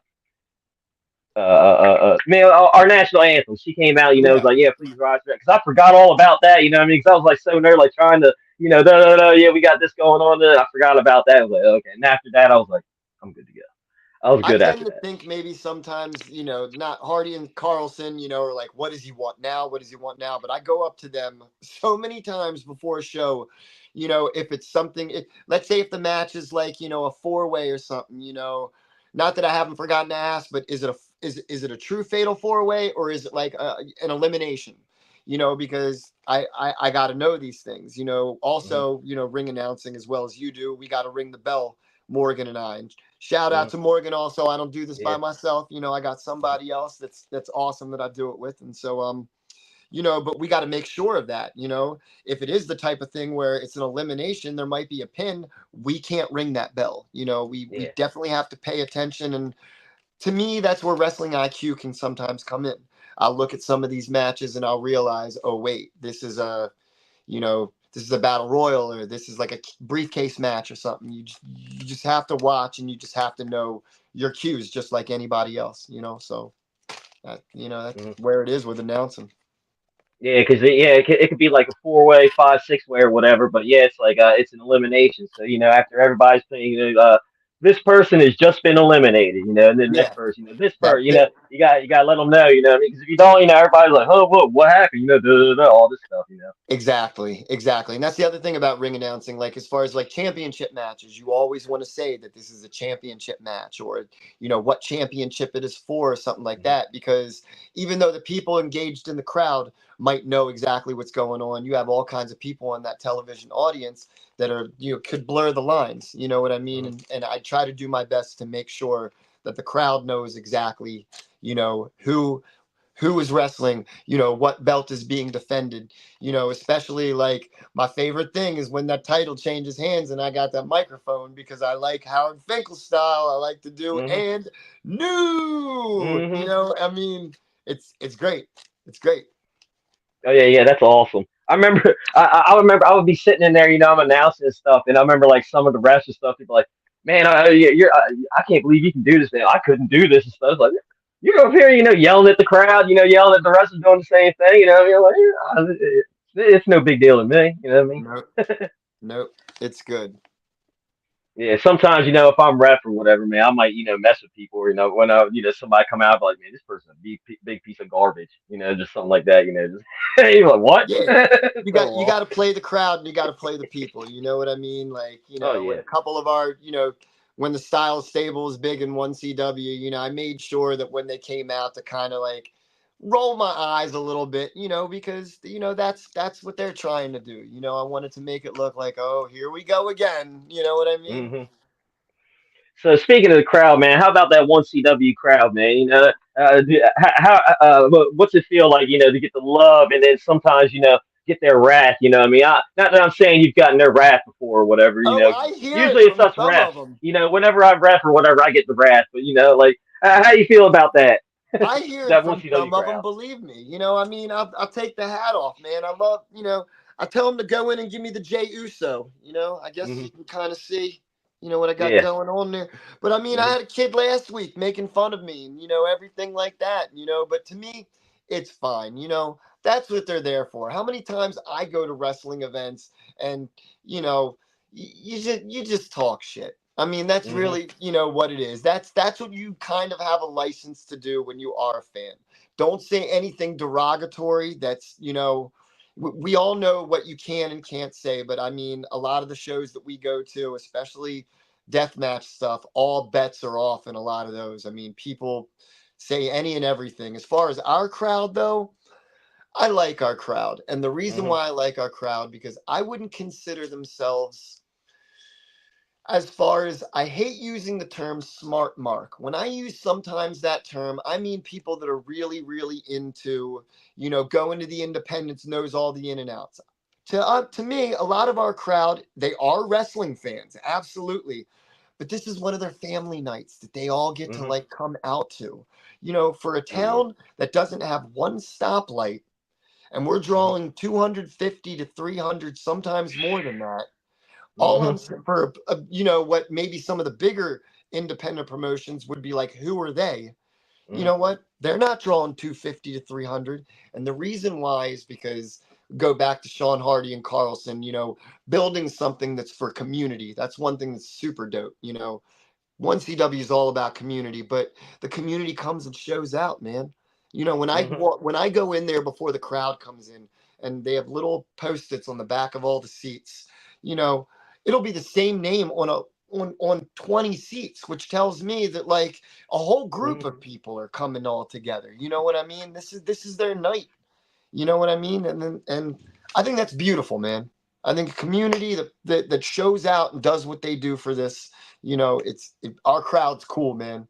man, our national anthem. She came out, was like, yeah, please rise, because I forgot all about that, you know what I mean? Because I was like so nervous, like trying to, yeah, we got this going on. I forgot about that. I was like, okay. And after that, I was like, I'm good to go. I was good I tend to think maybe sometimes, not Hardy and Carlson, are like, what does he want now? What does he want now? But I go up to them so many times before a show, if it's something, let's say if the match is like, a 4-way or something, not that I haven't forgotten to ask, but is it a true fatal 4-way, or is it like an elimination? Because I got to know these things, also, ring announcing as well as you do. We got to ring the bell, Morgan and I. And shout out to Morgan also. I don't do this by myself. I got somebody else that's awesome that I do it with. And so, but we got to make sure of that. If it is the type of thing where it's an elimination, there might be a pin. We can't ring that bell. We definitely have to pay attention. And to me, that's where wrestling IQ can sometimes come in. I'll look at some of these matches and I'll realize, oh, wait, this is a battle royal, or this is like a briefcase match or something. You just have to watch, and you just have to know your cues just like anybody else, so that's where it is with announcing. Yeah, because it could be like a 4-way, 5, 6-way, or whatever. But yeah, it's like it's an elimination. So after everybody's playing, this person has just been eliminated. And then this person, this person, you got to let them know. Because if you don't, everybody's like, oh, what happened? All this stuff. Exactly, and that's the other thing about ring announcing. Like as far as like championship matches, you always want to say that this is a championship match, or what championship it is for, or something like that. Because even though the people engaged in the crowd might know exactly what's going on, you have all kinds of people in that television audience that are could blur the lines. You know what I mean? And I try to do my best to make sure that the crowd knows exactly who is wrestling, what belt is being defended, especially like my favorite thing is when that title changes hands and I got that microphone, because I like Howard Finkel style. I like to do and new, I mean, it's great. It's great. Oh yeah, that's awesome. I remember, I remember I would be sitting in there, I'm announcing stuff, and I remember like some of the rest of stuff. People like, man, I can't believe you can do this, man. I couldn't do this and stuff. It's like, you're over here, yelling at the crowd, yelling at the wrestlers doing the same thing, you're like, it's no big deal to me, you know what I mean? Nope, it's good. Yeah, sometimes, if I'm ref or whatever, man, I might, mess with people, when somebody come out, like, man, this person's a big piece of garbage, just something like that, just, you're like, what? Yeah, you got to play the crowd and you got to play the people, you know what I mean? Like, a couple of our, when the style stable was big in 1CW, I made sure that when they came out to kind of like roll my eyes a little bit, because, that's what they're trying to do. I wanted to make it look like, oh, here we go again. You know what I mean? So speaking of the crowd, man, how about that 1CW crowd, man? What's it feel like, to get the love, and then sometimes, get their wrath. You know what I mean? Not that I'm saying you've gotten their wrath before or whatever. You Oh, know, I hear usually it it's from us some refs. of them. You know, whenever I ref or whatever, I get the wrath. But you know, like how you feel about that? I hear it That from once you know some you of them. crowd. Believe me, I mean, I'll take the hat off, man. I love, I tell them to go in and give me the Jey Uso. I guess Hmm. you can kind of see, what I got Yeah. going on there. But I mean, I Hmm. had a kid last week making fun of me, and everything like that. But to me, it's fine. That's what they're there for. How many times I go to wrestling events and you just talk shit. I mean, that's Hmm. really, what it is. That's what you kind of have a license to do when you are a fan. Don't say anything derogatory. We all know what you can and can't say, but I mean, a lot of the shows that we go to, especially deathmatch stuff, all bets are off in a lot of those. I mean, people say any and everything. As far as our crowd, though, I like our crowd. And the reason Hmm. why I like our crowd, because I wouldn't consider themselves, as far as, I hate using the term smart mark. When I use sometimes that term, I mean people that are really, really into, going to the independents, knows all the in and outs. To me, a lot of our crowd, they are wrestling fans, absolutely. But this is one of their family nights that they all get to Hmm. like come out to. For a Mhm. town that doesn't have one stoplight, and we're Hmm. drawing 250 to 300, sometimes more than that. All Hmm. I'm saying for what maybe some of the bigger independent promotions would be like, who are they? You Hmm. know what? They're not drawing 250 to 300, and the reason why is because, go back to Sean Hardy and Carlson. Building something that's for community. That's one thing that's super dope. One CW is all about community, but the community comes and shows out, man. Hmm. When I go in there before the crowd comes in, and they have little post-its on the back of all the seats, you know, it'll be the same name on 20 seats, which tells me that like a whole group Hmm. of people are coming all together. You know what I mean? This is their night. You know what I mean? And I think that's beautiful, man. I think a community that shows out and does what they do for this. Our crowd's cool, man.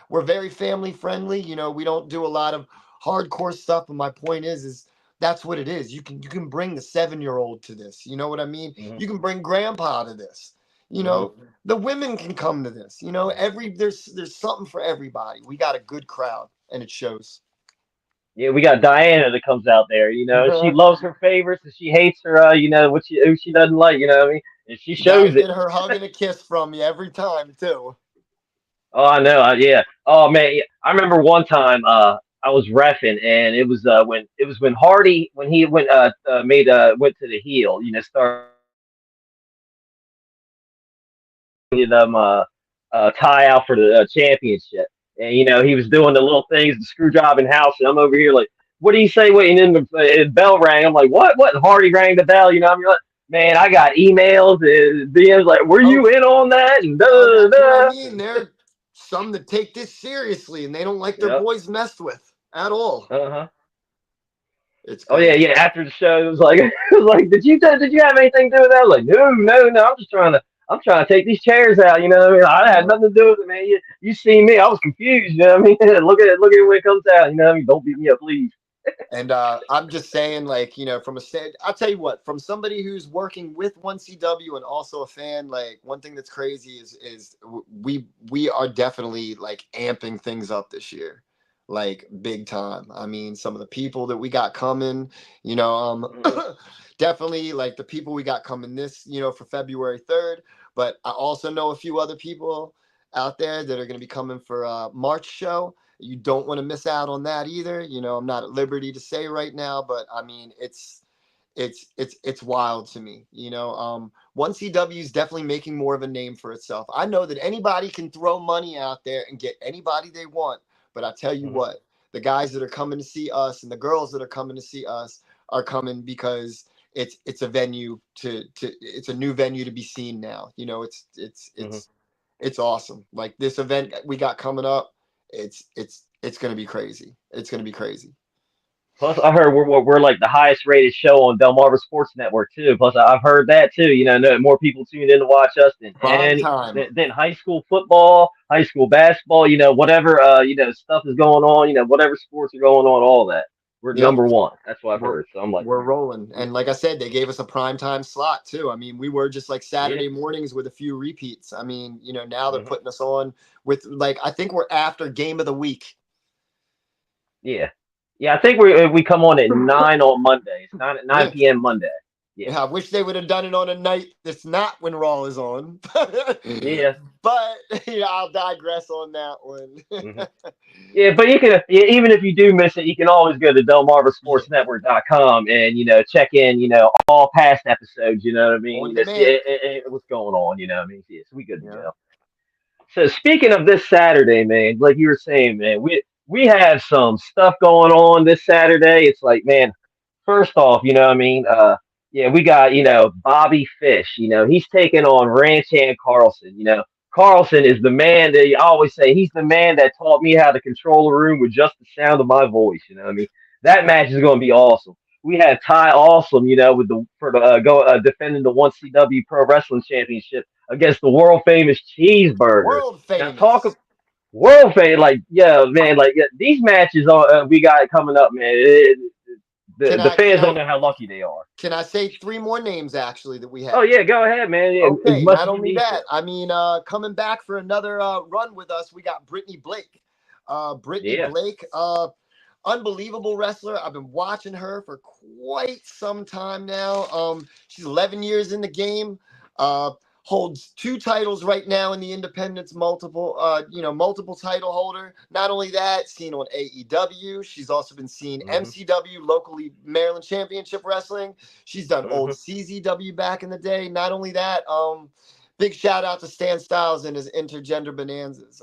We're very family friendly. We don't do a lot of hardcore stuff. But my point is that's what it is. You can bring the 7-year-old to this. You know what I mean? Hmm. You can bring grandpa to this. You Hmm. know, the women can come to this. There's something for everybody. We got a good crowd, and it shows. Yeah, we got Diana that comes out there. You know, she loves her favorites and she hates her. You know, who she doesn't like. You know what I mean? And she You got to shows it. get her hug and a kiss from you every time, too. Oh, I know. Yeah. Oh man, yeah. I remember one time. I was refing, and it was when Hardy when he went to the heel. You know, started tie out for the championship. And you know, he was doing the little things, the screw job in house, and I'm over here like, what do you say? Waiting in the bell rang. I'm like, what? What? And Hardy rang the bell. You know, I'm like, man, I got emails and DMs like, were Oh, you in on that? And that's what I da. mean. There are some that take this seriously and they don't like their Yep. boys messed with at all. Uh huh. It's Oh yeah, crazy. yeah. After the show, it was like, it was like, did you have anything to do with that? I was like, no, no, no. I'm trying to take these chairs out. You know what I mean? I had Yeah. nothing to do with it, man. You see me, I was confused. You know what I mean? Look at it when it comes out. You know what I mean? Don't beat me up, please. And I'm just saying, like, from I'll tell you what, from somebody who's working with 1CW and also a fan, like, one thing that's crazy is we are definitely like amping things up this year, like big time. I mean, some of the people that we got coming, Hmm. definitely like the people we got coming this, for February 3rd. But I also know a few other people out there that are going to be coming for March show. You don't want to miss out on that either. I'm not at liberty to say right now, but I mean, it's wild to me. 1CW is definitely making more of a name for itself. I know that anybody can throw money out there and get anybody they want, but I tell you Hmm. what, the guys that are coming to see us and the girls that are coming to see us are coming because it's a venue to it's a new venue to be seen now. Hmm. It's awesome. Like this event we got coming up, it's gonna be crazy. It's gonna be crazy. Plus, I heard we're like the highest rated show on Delmarva Sports Network too. Plus, I've heard that too. You know, more people tune in to watch us than Prime any time. than high school football, high school basketball. You know, whatever stuff is going on. You know, whatever sports are going on, all that. We're Yep. number one. That's what I've We're, heard. So I'm like, we're rolling. And like I said, they gave us a primetime slot too. I mean, we were just like yeah. Saturday mornings with a few repeats. I mean, now they're Hmm. putting us on with like, I think we're after game of the week. Yeah. Yeah, I think we come on at 9 on Mondays, 9 Yeah. p.m. Monday. Yeah. Yeah, I wish they would have done it on a night that's not when Raw is on. Yeah. But I'll digress on that one. Hmm. Yeah, but you can, yeah, even if you do miss it, you can always go to Yeah, DelmarvaSportsNetwork.com and check in, all past episodes. You know what I mean? on See demand. what's going on. You know what I mean? Yeah, so we good to Yeah. go. So speaking of this Saturday, man, like you were saying, man, we have some stuff going on this Saturday. It's like, man, first off, you know what I mean? Yeah, we got, Bobby Fish, he's taking on Ranch Hand Carlson. Carlson is the man that you always say he's the man that taught me how to control a room with just the sound of my voice. You know what I mean? That match is going to be awesome. We have Ty Awesome, with the for the defending the 1CW Pro Wrestling Championship against the world famous Cheeseburger. World Now talk famous. world famous, like yeah, man, like yeah, these matches we got coming up, man. Can The I can fans don't I know how lucky they are. can I say three more names actually that we Oh have? yeah, go ahead, man. Yeah, as Okay, much not as you only need to. that, I mean, coming back for another run with us, we got Brittany Blake. Brittany Yeah. Blake, unbelievable wrestler. I've been watching her for quite some time now. She's 11 years in the game. Uh, Holds two titles right now in the independents, multiple title holder. Not only that, seen on AEW. She's also been seen Hmm. MCW, locally Maryland Championship Wrestling. She's done old Hmm. CZW back in the day. Not only that, big shout out to Stan Styles and his intergender bonanzas.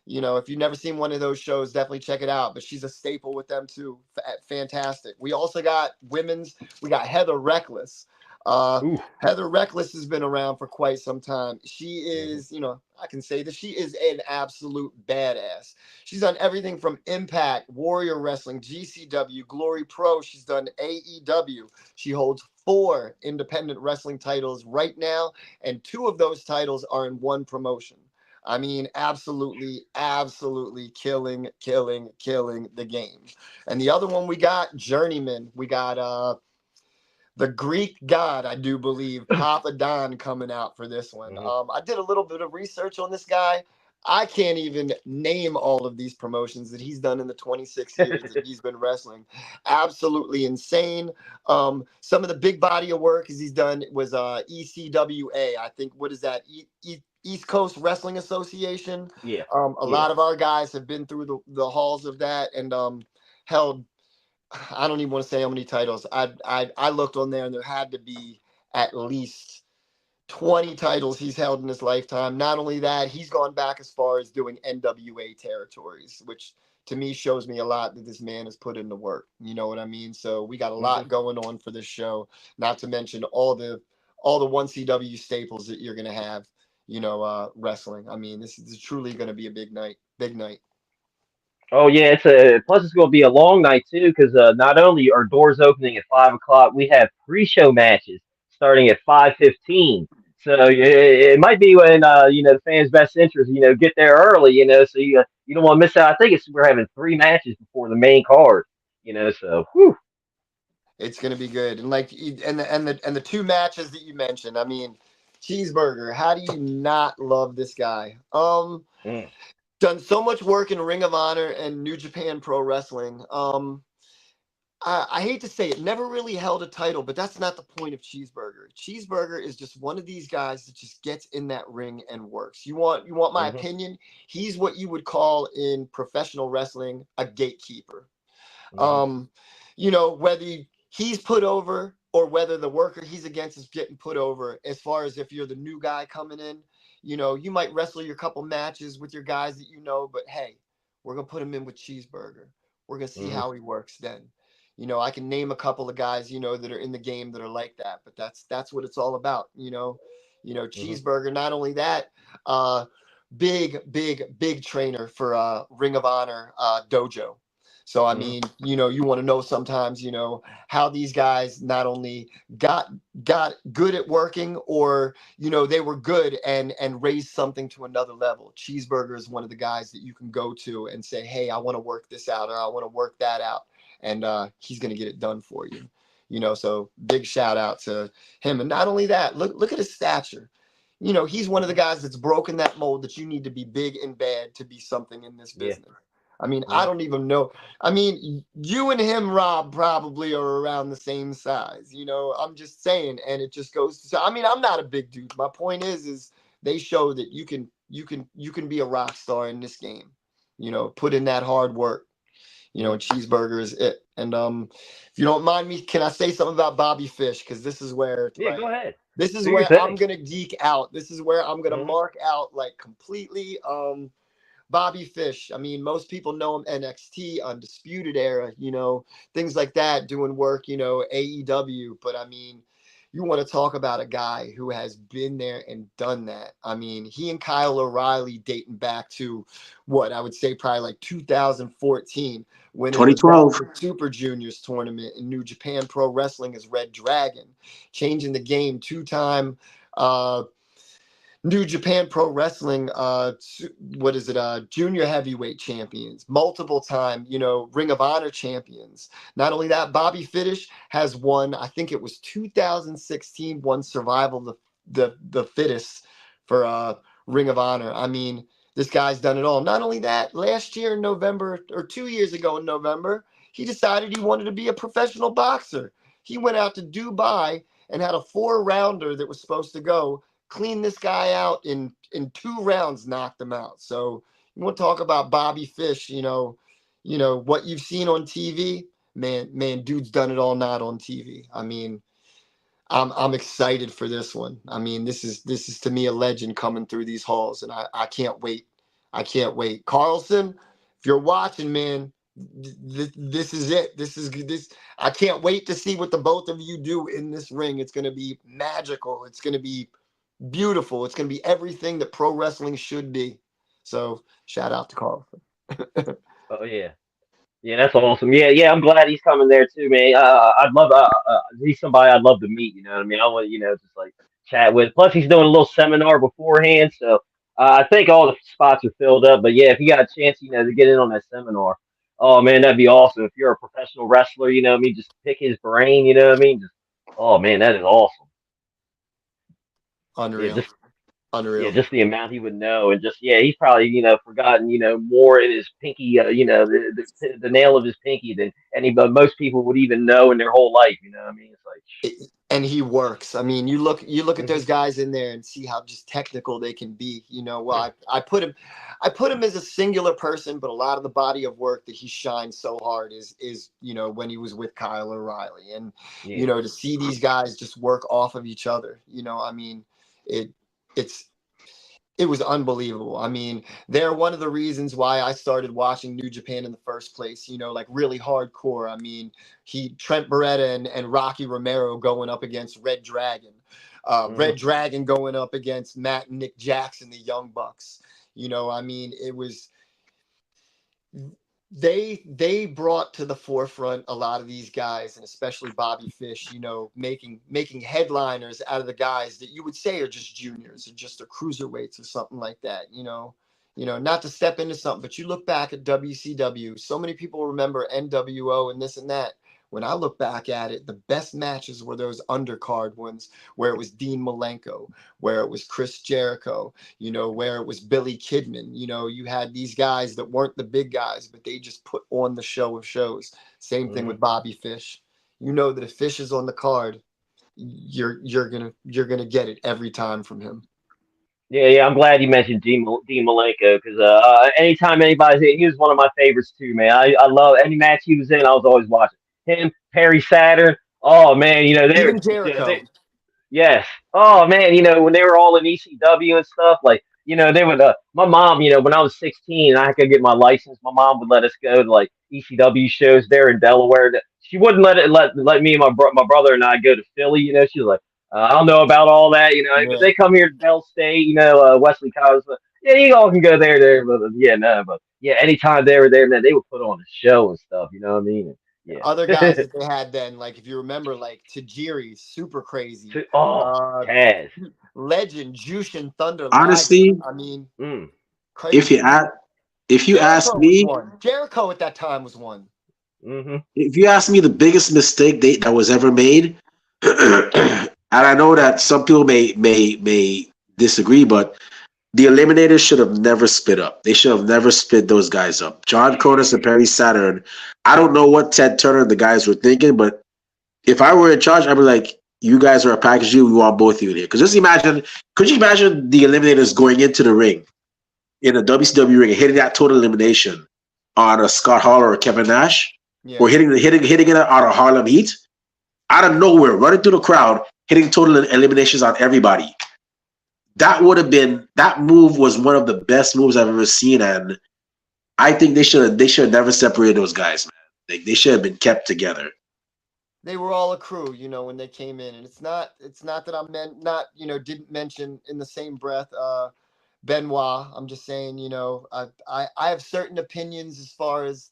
If you've never seen one of those shows, definitely check it out. But she's a staple with them too. Fantastic. We also got women's. We got Heather Reckless. Uh, Ooh. Heather Reckless has been around for quite some time. She Hmm. is, I can say that she is an absolute badass. She's done everything from Impact, Warrior Wrestling, GCW, Glory Pro. She's done AEW. She holds 4 independent wrestling titles right now, and 2 of those titles are in one promotion. I mean, absolutely, absolutely killing the game. And the other one we got, Journeyman. We got the Greek god, I do believe, Papa Don coming out for this one. Hmm. I did a little bit of research on this guy. I can't even name all of these promotions that he's done in the 26 years that he's been wrestling. Absolutely insane. Some of the big body of work he's done was ECWA. I think, what is that? East Coast Wrestling Association. Yeah. A Yeah. lot of our guys have been through the halls of that and held, I don't even want to say how many titles. I looked on there and there had to be at least 20 titles he's held in his lifetime. Not only that, he's gone back as far as doing NWA territories, which to me shows me a lot that this man has put into work. You know what I mean? So we got a Hmm. lot going on for this show, not to mention all the 1CW staples that you're gonna have, wrestling. I mean, this is truly gonna be a big night. Big night. Oh yeah, it's going to be a long night too because not only are doors opening at 5 o'clock, we have pre-show matches starting at 5:15. So it might be when the fans' best interest, get there early, so you don't want to miss out. I think we're having 3 matches before the main card, so whew. It's gonna be good. And like and the 2 matches that you mentioned, I mean, Cheeseburger, how do you not love this guy? Mm. Done so much work in Ring of Honor and New Japan Pro Wrestling. I hate to say it, never really held a title, but that's not the point of Cheeseburger. Cheeseburger is just one of these guys that just gets in that ring and works. You want my Hmm. opinion? He's what you would call in professional wrestling a gatekeeper. Hmm. Um, whether he's put over or whether the worker he's against is getting put over, as far as if you're the new guy coming in, you might wrestle your couple matches with your guys that but hey, we're going to put him in with Cheeseburger. We're going to see Hmm. how he works then. I can name a couple of guys, that are in the game that are like that, but that's what it's all about. Hmm. Cheeseburger, not only that, big trainer for Ring of Honor dojo. So I Hmm. mean, you want to know sometimes, how these guys not only got good at working, or they were good and raised something to another level. Cheeseburger is one of the guys that you can go to and say, hey, I want to work this out, or I want to work that out. and he's going to get it done for you. So big shout out to him. And not only that, look at his stature. He's one of the guys that's broken that mold that you need to be big and bad to be something in this Yeah. business. I mean, I don't even know. I mean, you and him, Rob, probably are around the same size. I'm just saying, and it just goes to. I mean, I'm not a big dude. My point is they show that you can be a rock star in this game. Put in that hard work. And cheeseburger is it. And if you don't mind me, can I say something about Bobby Fish? Because this is where Go ahead. this is Do your where thing. I'm gonna geek out. This is where I'm gonna mark out like completely. Bobby Fish. I mean, most people know him NXT, Undisputed Era, things like that, doing work, AEW. But I mean, you want to talk about a guy who has been there and done that. I mean, he and Kyle O'Reilly dating back to what I would say probably like 2014 when 2012 the Super Juniors tournament in New Japan Pro Wrestling as Red Dragon, changing the game, two-time New Japan Pro Wrestling, junior heavyweight champions, multiple time, Ring of Honor champions. Not only that, Bobby Fish has won, I think it was 2016, won Survival the Fittest for Ring of Honor. I mean, this guy's done it all. Not only that, last year in November, or 2 years ago in November, he decided he wanted to be a professional boxer. He went out to Dubai and had a 4-rounder that was supposed to go. Clean this guy out in 2 rounds, knocked him out. So you want to talk about Bobby Fish, what you've seen on TV, man, dude's done it all not on TV. I mean, I'm excited for this one. I mean, this is to me a legend coming through these halls, and I can't wait. I can't wait. Carlson, if you're watching, man, this is it. This. I can't wait to see what the both of you do in this ring. It's going to be magical. It's going to be beautiful. It's going to be everything that pro wrestling should be. So shout out to Carlson. Oh yeah. Yeah, that's awesome. Yeah, I'm glad he's coming there too, man. I'd love he's somebody I'd love to meet. You know what I mean? I want just like chat with. Plus, he's doing a little seminar beforehand, so I think all the spots are filled up. But yeah, if you got a chance, to get in on that seminar, oh man, that'd be awesome. If you're a professional wrestler, what I mean, just pick his brain. You know what I mean? Just oh man, that is awesome. Unreal. Yeah, Unreal. just the amount he would know, and just he's probably forgotten more in his pinky, the nail of his pinky than most people would even know in their whole life. You know what I mean? It's like, and he works. I mean, you look at those guys in there and see how just technical they can be. Well, I put him as a singular person, but a lot of the body of work that he shines so hard is when he was with Kyle O'Reilly, and to see these guys just work off of each other. I mean, it was unbelievable. I mean, they're one of the reasons why I started watching New Japan in the first place, like really hardcore. I mean, Trent Beretta and Rocky Romero going up against Red Dragon, Red Dragon going up against Matt and Nick Jackson, the Young Bucks. I mean, it was, they brought to the forefront a lot of these guys, and especially Bobby Fish, making headliners out of the guys that you would say are just juniors or just a cruiserweights or something like that. Not to step into something, but you look back at WCW, so many people remember NWO and this and that. When I look back at it, the best matches were those undercard ones where it was Dean Malenko, where it was Chris Jericho, where it was Billy Kidman. You had these guys that weren't the big guys, but they just put on the show of shows. Same thing with Bobby Fish. That if Fish is on the card, you're gonna get it every time from him. Yeah, I'm glad you mentioned Dean Malenko because anytime anybody's in, he was one of my favorites too, man. I love any match he was in. I was always watching him, Perry Saturn. Oh man, Even Jericho. Yes. Oh man, when they were all in ECW and stuff, like they would. My mom, when I was 16 and I could get my license, my mom would let us go to like ECW shows there in Delaware. She wouldn't let me and my brother and I go to Philly. She was like, I don't know about all that. But they come here to Bell State. Wesley College. But, yeah, you all can go there. But anytime they were there, man, they would put on a show and stuff. You know what I mean? Yeah. Other guys that they had then, like if you remember, like Tajiri, super crazy. Taz. Legend, Jushin Thunder. Honestly, I mean, crazy. If you ask me, Jericho at that time was one. Mhm. If you ask me the biggest mistake that was ever made, and I know that some people may disagree, but the Eliminators should have never split up. They should have never split those guys up. John Cronus and Perry Saturn. I don't know what Ted Turner and the guys were thinking, but if I were in charge, I'd be like, "You guys are a package deal. We want both of you in here." Because just imagine, could you imagine the Eliminators going into the ring in a WCW ring and hitting that total elimination on a Scott Hall or a Kevin Nash, or Yeah. hitting it on a Harlem Heat out of nowhere, running through the crowd, hitting total eliminations on everybody. That move was one of the best moves I've ever seen, and I think they should have never separated those guys, man. They should have been kept together. They were all a crew, when they came in, and it's not that I'm not didn't mention in the same breath Benoit. I'm just saying, I have certain opinions as far as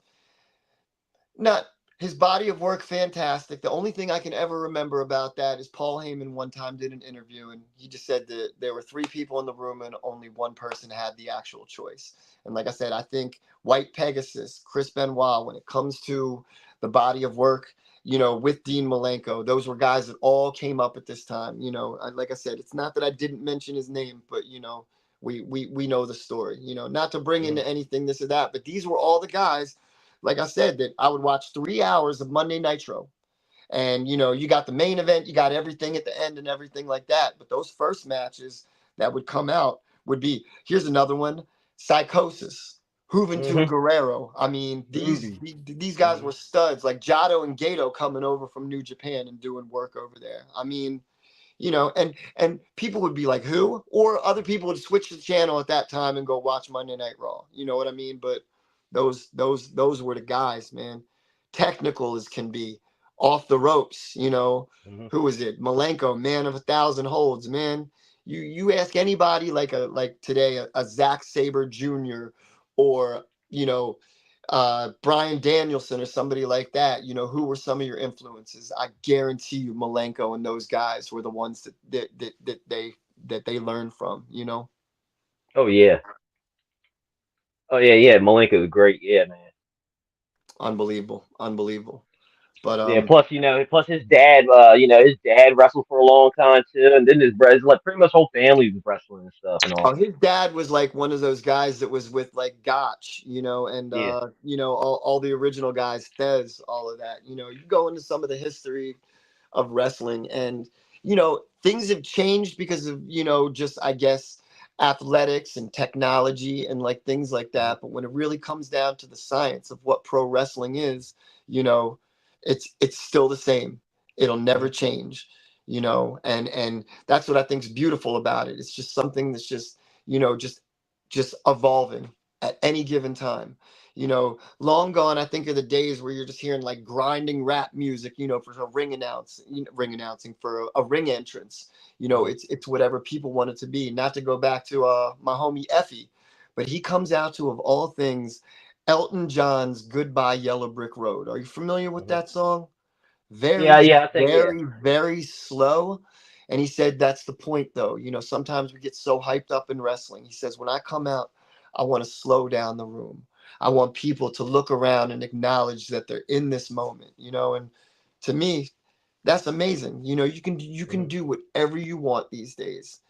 not his body of work, fantastic. The only thing I can ever remember about that is Paul Heyman one time did an interview, and he just said that there were three people in the room and only one person had the actual choice. And like I said, I think White Pegasus, Chris Benoit, when it comes to the body of work, with Dean Malenko, those were guys that all came up at this time. Like I said, it's not that I didn't mention his name, but we know the story. Not to bring Mhm. into anything this or that, but these were all the guys, like I said, that I would watch 3 hours of Monday Nitro. And you got the main event, you got everything at the end and everything like that. But those first matches that would come out would be, here's another one, Psychosis, Juventud Mhm. Guerrero. I mean, Rudy. these guys were studs, like Jado and Gato coming over from New Japan and doing work over there. I mean, and people would be like, who? Or other people would switch the channel at that time and go watch Monday Night Raw. You know what I mean? But those were the guys, man. Technical as can be, off the ropes. Mhm. Who was it? Malenko, man of a thousand holds, man. You ask anybody like today, a Zack Sabre Jr. or Brian Danielson or somebody like that, who were some of your influences? I guarantee you Malenko and those guys were the ones that they learned from. Oh yeah. Oh yeah. Yeah. Malenko was great. Yeah, man. Unbelievable, unbelievable. But Yeah. Plus, plus his dad. His dad wrestled for a long time too, and then his brother, like pretty much whole family was wrestling and stuff and oh, all. his dad was like one of those guys that was with like Gotch, and Yeah. all the original guys, Thez, all of that. You go into some of the history of wrestling, and things have changed because of just, I guess, athletics and technology and like things like Mhm. that. But when it really comes down to the science of what pro wrestling is, you know it's still the same. It'll never Mhm. change. And that's what I think is beautiful about it. It's just something that's just evolving at any given time. Long gone, I think, are the days where you're just hearing like grinding rap music, for a ring announcing for a ring entrance. Mhm. It's whatever people want it to be. Not to go back to my homie Effie, but he comes out to, of all things, Elton John's "Goodbye Yellow Brick Road." Are you familiar with Mhm. that song? Yeah. Very, Yeah. I think yeah. very, very slow. And he said that's the point, though. Sometimes we get so hyped up in wrestling. He says, when I come out, I want to slow down the room. I want people to look around and acknowledge that they're in this moment. And to me, that's amazing. You can Mhm. do whatever you want these days.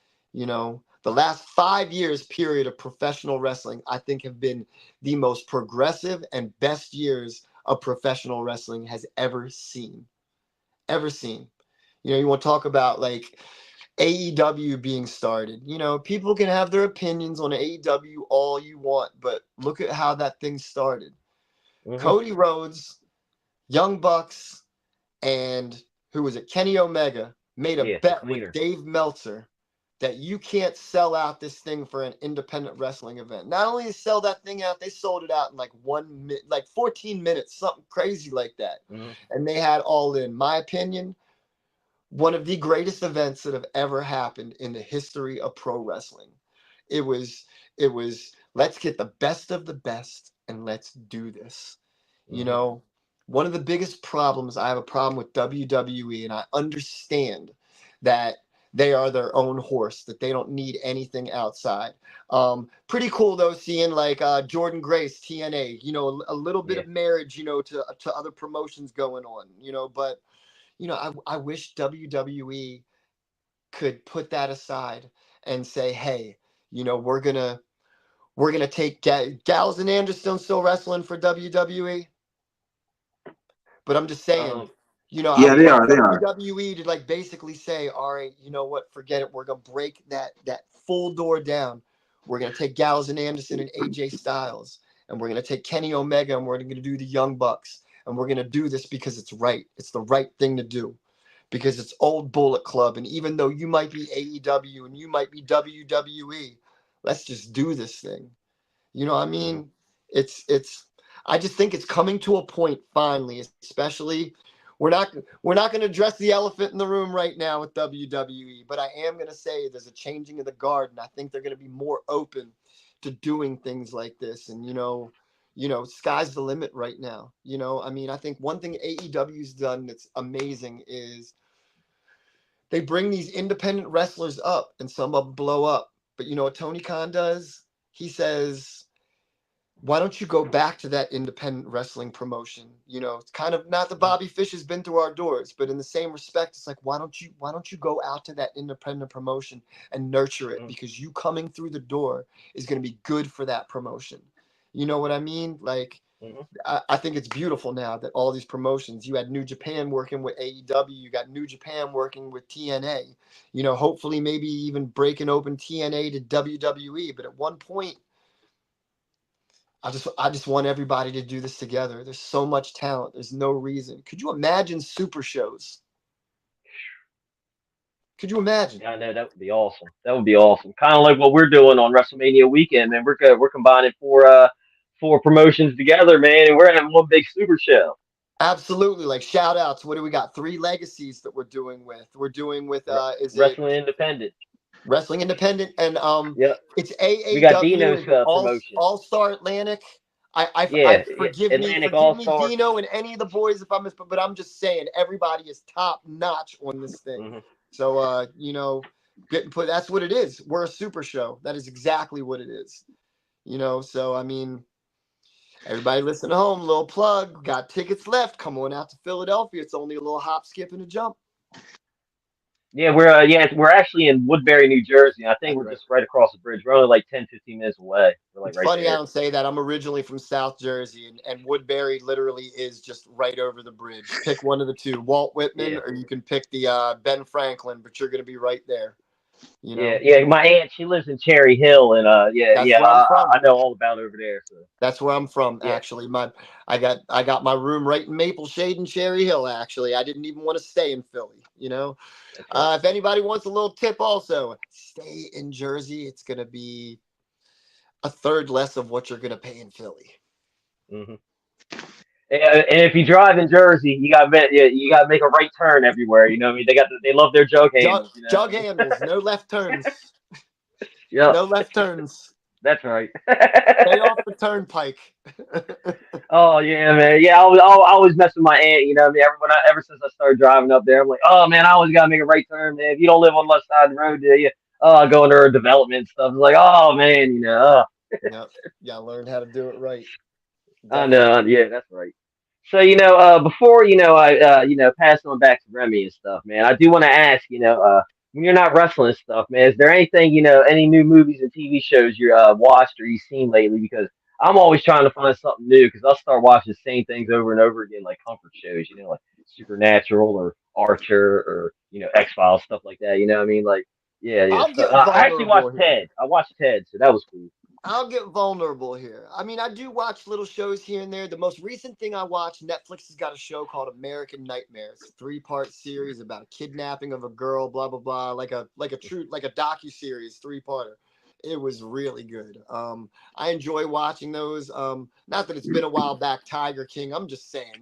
The last 5 years period of professional wrestling, I think, have been the most progressive and best years of professional wrestling has ever seen. You want to talk about like AEW being started. People can have their opinions on AEW all you want, but look at how that thing started. Mhm. Cody Rhodes, Young Bucks, and who was it? Kenny Omega made a Yeah. The bet with cleaner. Dave Meltzer that you can't sell out this thing for an independent wrestling event. Not only to sell that thing out, they sold it out in like 1 minute, like 14 minutes, something crazy like that. Mhm. And they had All In. My opinion, one of the greatest events that have ever happened in the history of pro wrestling. It was let's get the best of the best and let's do this. You Mhm. know, one of the biggest problems, I have a problem with WWE, and I understand that they are their own horse, that they don't need anything outside. Pretty cool though, seeing like Jordan Grace, TNA, you know, a little bit Yeah. of marriage, you know, to other promotions going on, you know, but you know, I wish WWE could put that aside and say, hey, you know, we're gonna take Gals and Anderson still wrestling for WWE, but I'm just saying, Um, you know, I Yeah, they want are. They are. WWE to like basically say, all right, you know what, forget it. We're gonna break that full door down. We're gonna take Gallows and Anderson and AJ Styles, and we're gonna take Kenny Omega, and we're gonna do the Young Bucks, and we're gonna do this because it's right. It's the right thing to do, because it's old Bullet Club, and even though you might be AEW and you might be WWE, let's just do this thing. You know what I mhm. mean? It's I just think it's coming to a point finally, especially we're not going to address the elephant in the room right now with WWE, but I am going to say there's a changing of the guard, and I think they're going to be more open to doing things like this. And sky's the limit right now. You know, I mean, I think one thing AEW's done that's amazing is they bring these independent wrestlers up, and some of them blow up. But you know what Tony Khan does? He says, why don't you go back to that independent wrestling promotion? You know, it's kind of not that Bobby Fish has been through our doors, but in the same respect, it's like, why don't you go out to that independent promotion and nurture it? Mhm. Because you coming through the door is going to be good for that promotion. You know what I mean? Like, Mhm. I think it's beautiful now that all these promotions, you had New Japan working with AEW, you got New Japan working with TNA, you know, hopefully maybe even breaking open TNA to WWE. But at one point, I just want everybody to do this together. There's so much talent. There's no reason. Could you imagine super shows? Could you imagine? Yeah, I know that would be awesome. That would be awesome. Kind of like what we're doing on WrestleMania weekend, man. We're combining four promotions together, man, and we're having one big super show. Absolutely. Like shout outs. What do we got? Three legacies that we're doing with. We're doing with is it Wrestling Independent. Wrestling Independent, and Yep. it's We got AAW. Dino's Is it promotion. All Star Atlantic? I Yeah, Atlantic forgive All me, Star. Dino, and any of the boys if I miss, but I'm just saying everybody is top notch on this thing. Hmm. So getting put. That's what it is. We're a super show. That is exactly what it is. You know. So I mean, everybody listen at home. Little plug. Got tickets left. Come on out to Philadelphia. It's only a little hop, skip, and a jump. Yeah, we're actually in Woodbury, New Jersey. I think That's we're right. just right across the bridge. We're only like 10, 15 minutes away. We're like It's right funny I there. don't say that. I'm originally from South Jersey, and Woodbury literally is just right over the bridge. Pick one of the two, Walt Whitman, Yeah. or you can pick the Ben Franklin, but you're going to be right there. You Yeah, know, yeah. My aunt, she lives in Cherry Hill, and that's where I'm I from. know all about over there. So That's where I'm from. yeah, Actually, I got my room right in Maple Shade and Cherry Hill. Actually, I didn't even want to stay in Philly. You know, that's right. if anybody wants a little tip, also stay in Jersey. It's going to be a third less of what you're going to pay in Philly. Hmm. And if you drive in Jersey, you got to make a right turn everywhere. You know what I mean? They love their jug handles. You know what I Jug mean? handles, no left turns. Yep, No left turns. that's right. Stay off the turnpike. Oh yeah, man. Yeah, I always mess with my aunt. You know what I mean? Ever since I started driving up there, I'm like, oh man, I always gotta make a right turn, man. If you don't live on the left side of the road, do you? Oh, going to development and stuff. It's like, oh man, you know. Yep. Yeah, learn how to do it right. I Definitely. know. Yeah, that's right. So before I pass on back to Remy and stuff, man, I do want to ask, when you're not wrestling and stuff, man, is there anything, any new movies and TV shows you watched or you've seen lately? Because I'm always trying to find something new because I'll start watching the same things over and over again, like comfort shows, like Supernatural or Archer or X Files stuff like that. You know what I mean? Like, yeah, yeah. I'll So get I actually watched vulnerable here. Ted. I watched Ted, so that was cool. I'll get vulnerable here. I mean, I do watch little shows here and there. The most recent thing I watched, Netflix has got a show called American Nightmare. It's a 3-part series about a kidnapping of a girl, blah blah blah, like a docu-series, 3-parter. It was really good. I enjoy watching those. Not that it's been a while back, Tiger King. I'm just saying,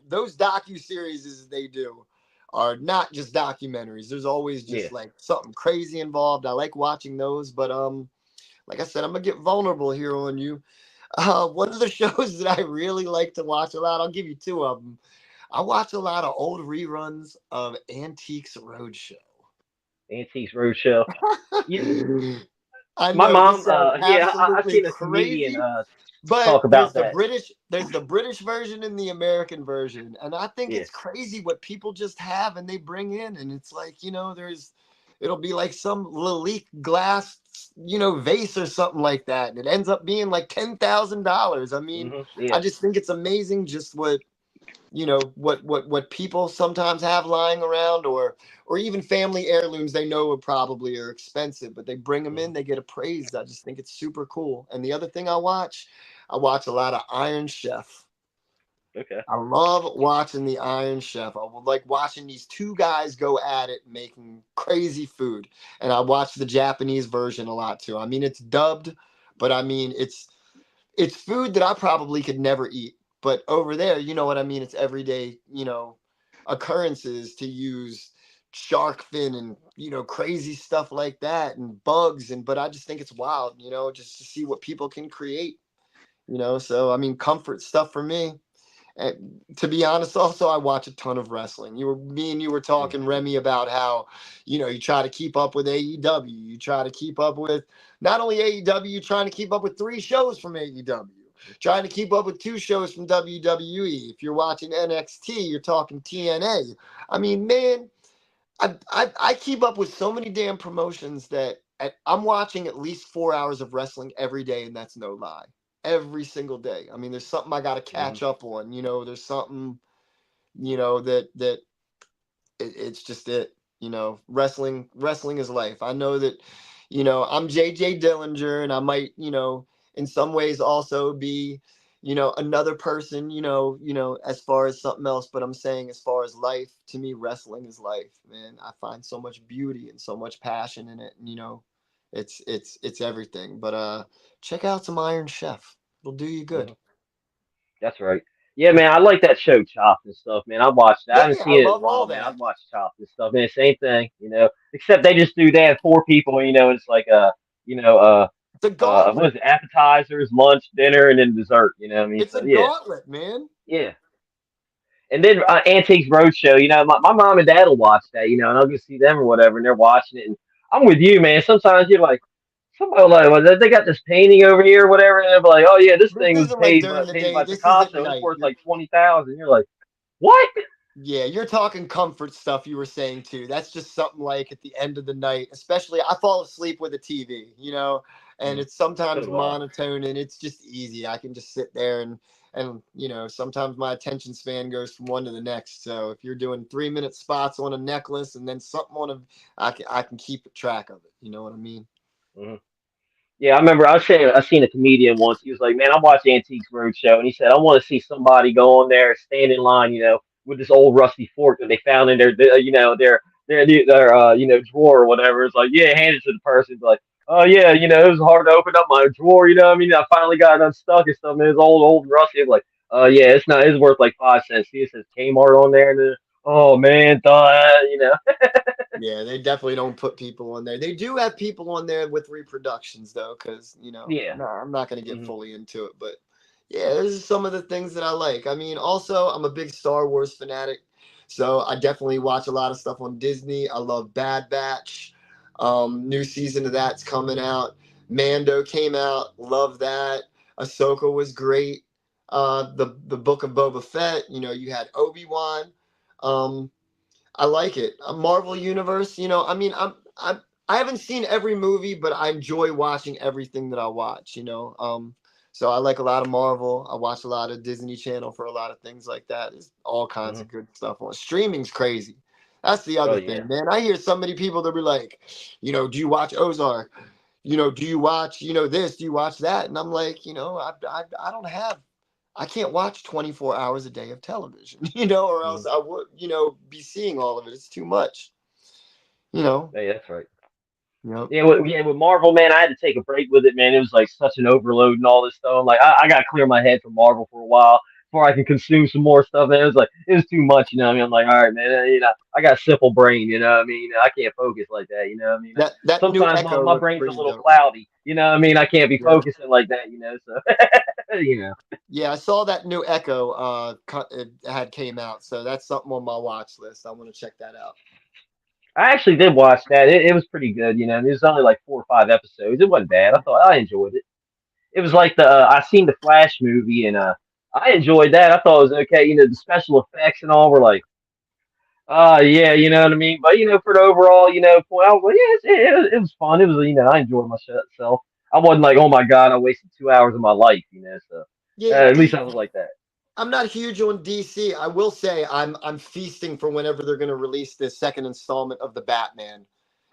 those docu-series they do are not just documentaries. There's always Yeah. just like something crazy involved. I like watching those, but like I said, I'm gonna get vulnerable here on you. One of the shows that I really like to watch a lot, I'll give you two of them. I watch a lot of old reruns of Antiques Roadshow. Antiques Roadshow. Yeah, I my know mom. this sounds I've absolutely seen a comedian crazy, talk but about that. there's the British version and the American version, and I think Yeah. it's crazy what people just have and they bring in, and it's like, it'll be like some Lalique glass, vase or something like that, and it ends up being like $10,000. I mean, I Yeah. just think it's amazing just what people sometimes have lying around, or even family heirlooms they know probably are expensive, but they bring them in, Mhm. they get appraised. I just think it's super cool. And the other thing I watch a lot of Iron Chef. Okay. I love watching the Iron Chef. I would like watching these two guys go at it making crazy food. And I watch the Japanese version a lot too. I mean, it's dubbed, but I mean, it's food that I probably could never eat. But over there, you know what I mean? It's everyday, occurrences to use shark fin and, crazy stuff like that and bugs. But I just think it's wild, just to see what people can create, So, I mean, comfort stuff for me. And to be honest, also I watch a ton of wrestling. Me and you were Mm. talking, Remy, about how you try to keep up with AEW. You try to keep up with not only AEW, you're trying to keep up with 3 shows from AEW, trying to keep up with 2 shows from WWE. If you're watching NXT, you're talking TNA. I mean, man, I keep up with so many damn promotions that I'm watching at least 4 hours of wrestling every day, and that's no lie. Every single day. I mean, there's something I got to catch Mhm. up on. There's something, that it's just it. Wrestling is life. I know that, I'm JJ Dillinger, and I might, in some ways also be, another person, as far as something else. But I'm saying, as far as life, to me, wrestling is life, man. I find so much beauty and so much passion in it. And, it's everything. But check out some Iron Chef. It'll do you good. Mhm. That's right. Yeah, man, I like that show Chopped and stuff, man. I watched it. I Yeah, haven't I seen it in a love all while, man. I've that. watched Chopped and stuff, man. Same thing, Except they have 4 people, it's like you know, It's a what gauntlet. is it? Appetizers, lunch, dinner, and then dessert. You know what I mean? It's a So yeah, gauntlet, man. yeah. And then Antiques Roadshow, my mom and dad will watch that, and I'll go see them or whatever, and they're watching it. And I'm with you, man. Sometimes you're like, somebody like, well, they got this painting over here or whatever, and they're like, oh yeah, this This thing was isn't like during the painted day. by This is at Picasso. It's night. worth like 20,000. You're like, what? Yeah, you're talking comfort stuff you were saying too. That's just something like at the end of the night, especially I fall asleep with a TV, and Mm, it's so sometimes do I. monotone and it's just easy. I can just sit there and sometimes my attention span goes from one to the next. So if you're doing 3-minute spots on a necklace and then something on I can keep track of it. You know what I mean? Mhm. Yeah, I remember I seen a comedian once. He was like, "Man, I watched Antiques Roadshow," and he said, "I want to see somebody go on there, stand in line, with this old rusty fork that they found in their drawer or whatever." It's like, yeah, hand it to the person. It's like, oh yeah, it was hard to open up my drawer. You know what I mean? I finally got it unstuck and stuff. And it's old and rusty. It's like, yeah, it's not. It's worth like 5 cents. See, it says Kmart on there, and then, oh man, thought. Yeah, they definitely don't put people on there. They do have people on there with reproductions though, because Yeah. no, I'm not going to get Hmm. fully into it, but yeah, this is some of the things that I like. I mean, also I'm a big Star Wars fanatic, so I definitely watch a lot of stuff on Disney. I love Bad Batch. New season of that's coming out. Mando came out, love that. Ahsoka was great. The Book of Boba Fett. You had Obi-Wan. Um, I like it. A Marvel Universe, I mean, I haven't seen every movie, but I enjoy watching everything that I watch. So I like a lot of Marvel. I watch a lot of Disney Channel for a lot of things like that. There's all kinds Hmm. of good stuff on streaming's crazy. That's the Oh other yeah. thing, man. I hear so many people that be like, do you watch Ozark? Do you watch, this? Do you watch that? And I'm like, I don't have I can't watch 24 hours a day of television, or Hmm. else I would, be seeing all of it. It's too much, you know. Hey, that's right. Yep. With Marvel, man, I had to take a break with it, man. It was like such an overload and all this stuff. I'm like, I got to clear my head from Marvel for a while before I can consume some more stuff. And it was too much, what I mean? I'm like, all right, man, I got a simple brain, what I mean? I can't focus like that, what I mean? That new Sometimes my, Echo my looks brain's a pretty little dope. cloudy, what I mean? I can't be Yep. focusing like that, so, Yeah, I saw that new Echo it had came out, so that's something on my watch list. I want to check that out. I actually did watch that. It was pretty good. You know, it was only like 4 or 5 episodes. It wasn't bad. I enjoyed it. It was like the I seen the Flash movie and I enjoyed that. I thought it was okay. You know, the special effects and all were like, yeah, you know what I mean. But you know, for the overall, you know, point, I was like, yeah, it was fun. It was, you know, I enjoyed myself. I wasn't like, oh my god, I wasted 2 hours of my life. You know, so Yeah, at least I was like that. I'm not huge on DC. I will say I'm feasting for whenever they're going to release this second installment of the Batman.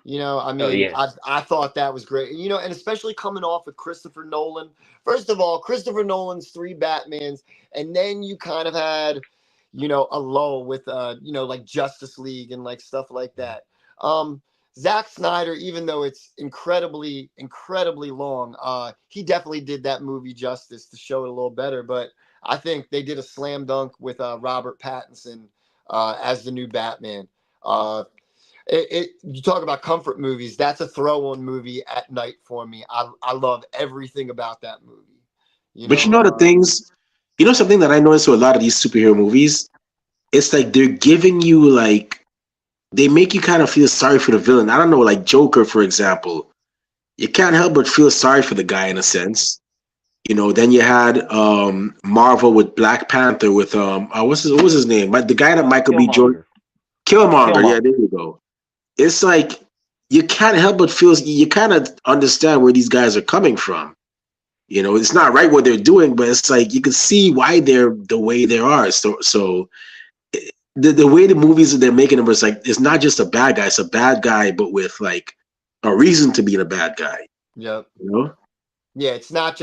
You know, I Oh mean, yeah, I thought that was great. You know, and especially coming off with Christopher Nolan. First of all, Christopher Nolan's three Batmans, and then you kind of had, you know, a lull with you know, like Justice League and like stuff like that. Um, Zack Snyder, even though it's incredibly long, he definitely did that movie justice to show it a little better. But I think they did a slam dunk with Robert Pattinson as the new Batman. Uh, you talk about comfort movies. That's a throw-on movie at night for me. I love everything about that movie. You But you know, know the things, you know something that I noticed with a lot of these superhero movies, it's like they're giving you like they make you kind of feel sorry for the villain. I don't know, like Joker, for example. You can't help but feel sorry for the guy in a sense. You know, then you had Marvel with Black Panther with what was his name? The guy that Michael B. Jordan, Killmonger, Killmonger. Yeah, Killmonger. there you go. It's like you can't help but feel you kind of understand where these guys are coming from. You know, it's not right what they're doing, but it's like you can see why they're the way they are. So the way the movies that they're making them is like it's not just a bad guy; it's a bad guy, but with like a reason to be a bad guy. yep. You know? Yeah, it's not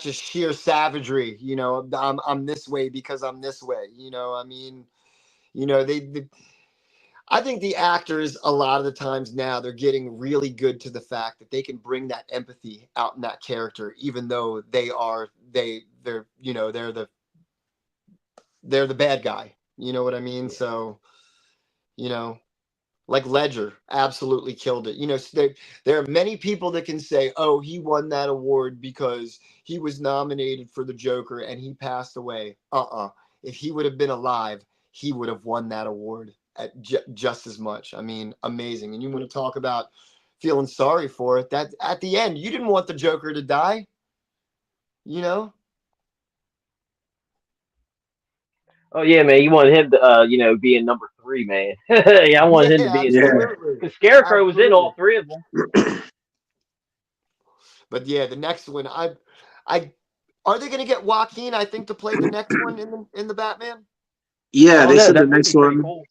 just sheer savagery. You know, I'm this way because I'm this way. You know, I mean, you know, I think the actors a lot of the times now they're getting really good to the fact that they can bring that empathy out in that character, even though they're you know they're the bad guy. You know what I mean? Yeah. So you know, like Ledger absolutely killed it. You know, there are many people that can say, "Oh, he won that award because he was nominated for the Joker and he passed away." If he would have been alive, he would have won that award at just as much. I mean, amazing. And you want to talk about feeling sorry for it? That at the end, you didn't want the Joker to die. You know? Oh yeah, man. You wanted him to, you know, be in number three, man. Yeah, I Yeah, wanted him to be in Yeah. three absolutely, because Scarecrow was in absolutely. all three of them. But yeah, the next one, I are they going to get Joaquin? I think to play the next one in the Batman. I Yeah, don't they know. said the That would be next pretty one. cool.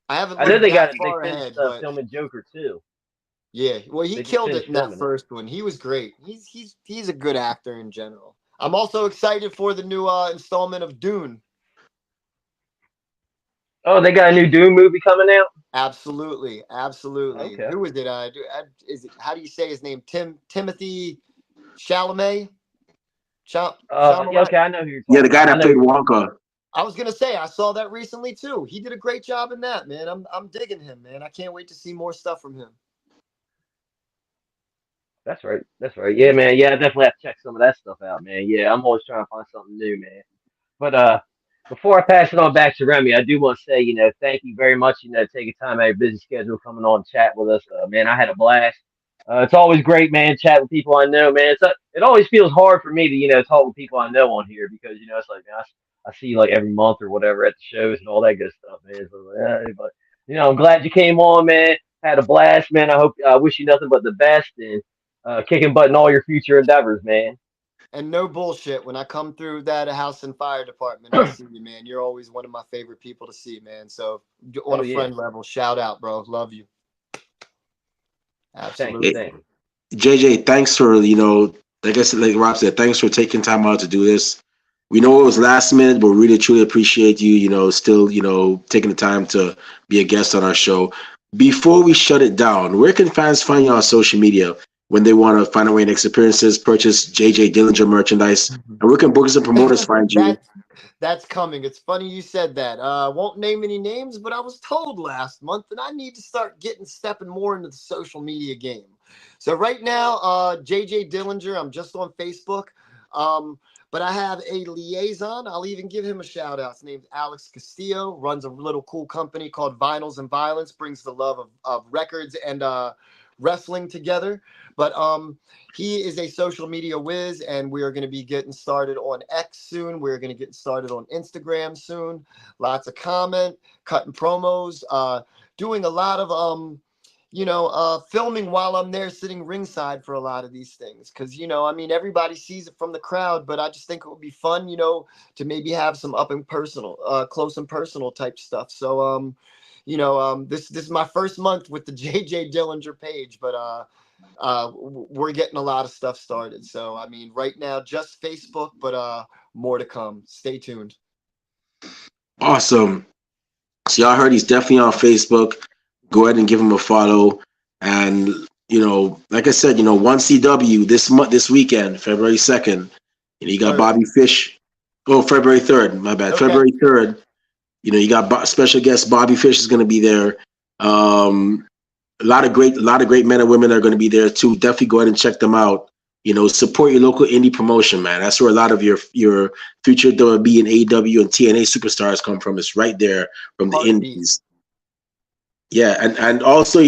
I haven't I know looked that they far finished ahead, but filming Joker too. yeah, well, he They just killed it finished in that filming it. first one. He was great. He's a good actor in general. I'm also excited for the new installment of Dune. Oh, they got a new Doom movie coming out. Absolutely, absolutely. Okay. Who is it? Is it, how do you say his name? Timothy Chalamet. Yeah. Chalamet. Okay, I know who you're Yeah, the talking guy about. I that know who played you're talking about. Wonka. I was gonna say I saw that recently too. He did a great job in that, man. I'm digging him, man. I can't wait to see more stuff from him. That's right. That's right. Yeah, man. Yeah, I definitely have to check some of that stuff out, man. Yeah, I'm always trying to find something new, man. But before I pass it on back to Remy, I do want to say, you know, thank you very much, you know, taking time out of your busy schedule coming on and chat with us. Man, I had a blast. It's always great, man, chat with people I know, man. It always feels hard for me to, you know, talk with people I know on here because, you know, it's like, man, I see you like every month or whatever at the shows and all that good stuff, man. So, but, you know, I'm glad you came on, man. Had a blast, man. I wish you nothing but the best and kicking butt in all your future endeavors, man. And no bullshit. When I come through that house and fire department, I'll see you, man. You're always one of my favorite people to see, man. So on Oh, a yeah. friend level, shout out, bro. Love you. Thank you. Eh, Absolutely. Thank you. JJ, thanks for like I said, like Rob said, thanks for taking time out to do this. We know it was last minute, but we really truly appreciate you. Still taking the time to be a guest on our show. Before we shut it down, where can fans find you on social media when they want to find out where your next appearances, purchase JJ Dillinger merchandise, and where can bookers and promoters find you? that that's coming. It's funny you said that. Won't name any names, but I was told last month that I need to start stepping more into the social media game. So right now, JJ Dillinger, I'm just on Facebook. Um, But I have a liaison. I'll even give him a shout out. His name's Alex Castillo, runs a little cool company called Vinyls and Violence, brings the love of records and wrestling together. But he is a social media whiz, and we are going to be getting started on X soon. We're going to get started on Instagram soon. Lots of comment, cutting promos, doing a lot of filming while I'm there sitting ringside for a lot of these things. Because, everybody sees it from the crowd, but I just think it would be fun, to maybe have some up and personal, close and personal type stuff. So, this is my first month with the JJ Dillinger page, but we're getting a lot of stuff started. So, right now, just Facebook, but more to come. Stay tuned. Awesome. So y'all heard he's definitely on Facebook. Go ahead and give him a follow. And, like I said, 1CW this weekend, February 2nd. You got Bobby Fish. Oh, February 3rd. My bad. Okay. February 3rd. You got special guest Bobby Fish is going to be there. A lot of great men and women are going to be there too. Definitely go ahead and check them out. Support your local indie promotion, man. That's where a lot of your future WWE and AEW and TNA superstars come from. It's right there from the indies. Yeah, and also,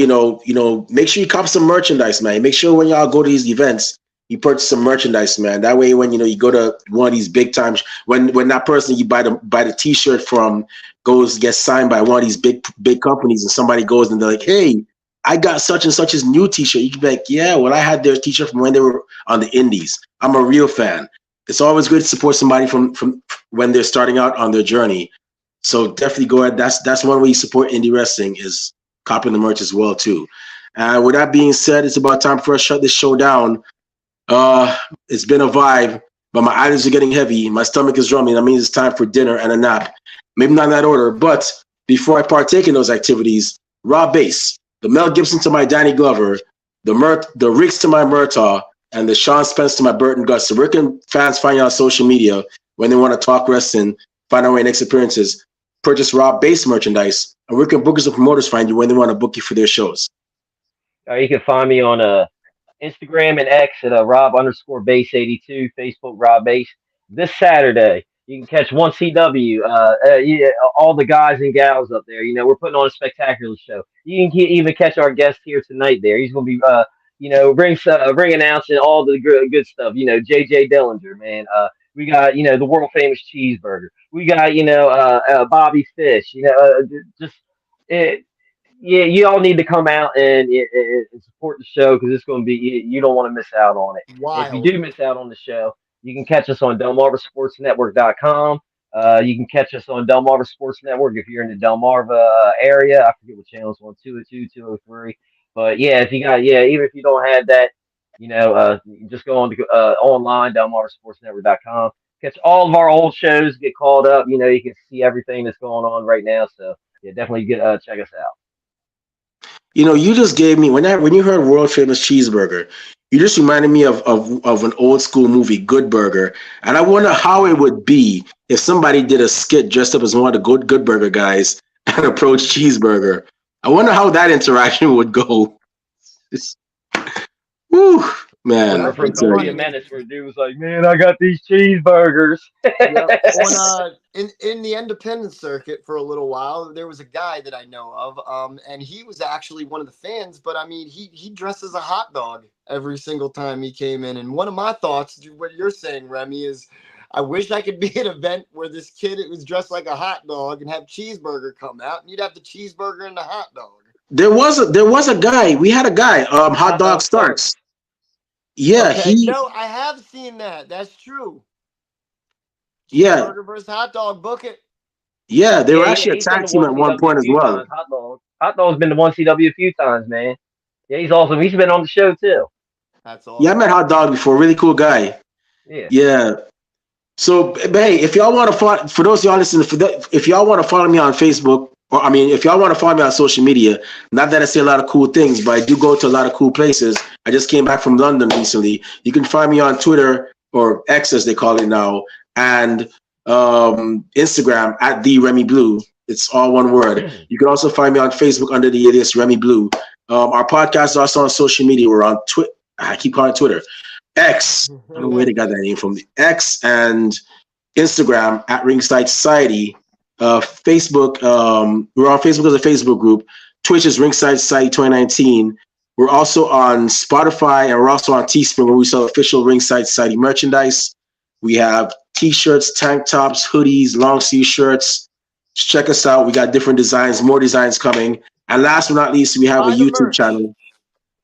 make sure you cop some merchandise, man. Make sure when y'all go to these events, you purchase some merchandise, man. That way, when you go to one of these big times, when that person you buy the T-shirt from gets signed by one of these big companies, and somebody goes and they're like, "Hey, I got such and such's new T-shirt." You can be like, "Yeah, well, I had their T-shirt from when they were on the indies. I'm a real fan." It's always good to support somebody from when they're starting out on their journey. So definitely go ahead. That's one way you support indie wrestling, is copying the merch as well too. And with that being said, it's about time for us to shut this show down. It's been a vibe, but my eyelids are getting heavy. My stomach is drumming. That means it's time for dinner and a nap. Maybe not in that order, but before I partake in those activities, Raw Bass, the Mel Gibson to my Danny Glover, the Riggs to my Murtaugh, and the Sean Spence to my Burton Guts. So where can fans find you on social media when they want to talk wrestling, find out where your next appearances, purchase Raw Bass merchandise, and where can bookers and promoters find you when they want to book you for their shows? You can find me on Instagram and X at Rob_Base82, Facebook Rob Base. This Saturday, you can catch 1CW, all the guys and gals up there. We're putting on a spectacular show. You can even catch our guest here tonight there. He's going to be, ring announcing all the good stuff. JJ Dillinger, man. We got, the world famous cheeseburger. We got, Bobby Fish. You all need to come out and support the show, because it's going to be, you don't want to miss out on it. If you do miss out on the show, you can catch us on DelmarvaSportsNetwork.com. You can catch us on Delmarva Sports Network if you're in the Delmarva area. I forget what channel it's on, 202, 203. But yeah, even if you don't have that, just go on to online, DelmarvaSportsNetwork.com. Catch all of our old shows, get called up. You can see everything that's going on right now. So yeah, definitely check us out. You just gave me, when you heard world famous cheeseburger, you just reminded me of an old school movie, Good Burger. And I wonder how it would be if somebody did a skit dressed up as one of the Good Burger guys and approached Cheeseburger. I wonder how that interaction would go. Whew, man. I think 30 minutes where dude was like, "Man, I got these cheeseburgers." In the independent circuit for a little while, there was a guy that I know of, and he was actually one of the fans. But he dressed as a hot dog every single time he came in. And one of my thoughts, what you're saying, Remy, is I wish I could be at an event where this kid was dressed like a hot dog and have Cheeseburger come out, and you'd have the cheeseburger and the hot dog. There was a guy. We had a guy. Hot Dog Starks. Yeah, okay. I have seen that. That's true. Yeah. Burger versus hot dog, book it. Yeah, they were actually a tag team at one point as well. Hot Dog's been to 1CW a few times, man. Yeah, he's awesome. He's been on the show too. That's awesome. Yeah, I met Hot Dog before. Really cool guy. Yeah. So, but hey, if y'all want to follow, for those of y'all listening, if y'all want to follow me on Facebook, or if y'all want to follow me on social media, not that I say a lot of cool things, but I do go to a lot of cool places. I just came back from London recently. You can find me on Twitter, or X as they call it now, and Instagram at the Remy Blue. It's all one word. You can also find me on Facebook under the alias Remy Blue. Our podcast is also on social media. We're on Twitter. I keep calling it Twitter. X. I don't know where they got that name from. The X and Instagram at Ringside Society. Facebook, we're on Facebook as a Facebook group. Twitch is Ringside Society 2019. We're also on Spotify, and we're also on Teespring, where we sell official Ringside Society merchandise. We have t-shirts, tank tops, hoodies, long sleeve shirts. Just check us out. We got different designs, more designs coming. And last but not least, we have a YouTube channel.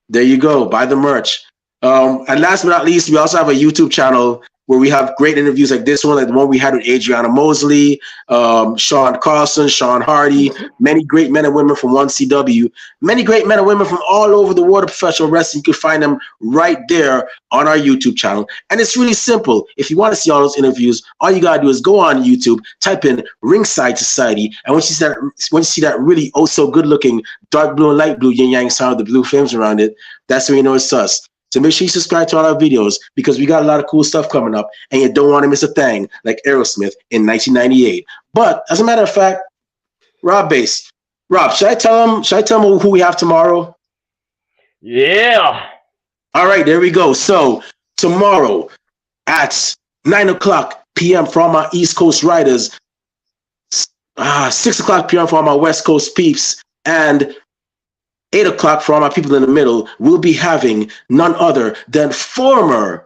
There you go. Buy the merch. And last but not least, we also have a YouTube channel where we have great interviews like this one, like the one we had with Adriana Mosley, Sean Carlson, Sean Hardy, many great men and women from 1CW, many great men and women from all over the world of professional wrestling. You can find them right there on our YouTube channel. And it's really simple. If you want to see all those interviews, all you got to do is go on YouTube, type in Ringside Society, and once you see that really oh so good looking dark blue and light blue yin yang sound with the blue films around it, that's when you know it's us. So make sure you subscribe to all our videos because we got a lot of cool stuff coming up and you don't want to miss a thing like Aerosmith in 1998. But as a matter of fact, Rob Bass. Rob, should I tell him who we have tomorrow? Yeah. All right, there we go. So tomorrow at 9:00 p.m. for all my East Coast riders, 6:00 p.m. for all my West Coast peeps, and 8:00 for all my people in the middle, we'll be having none other than former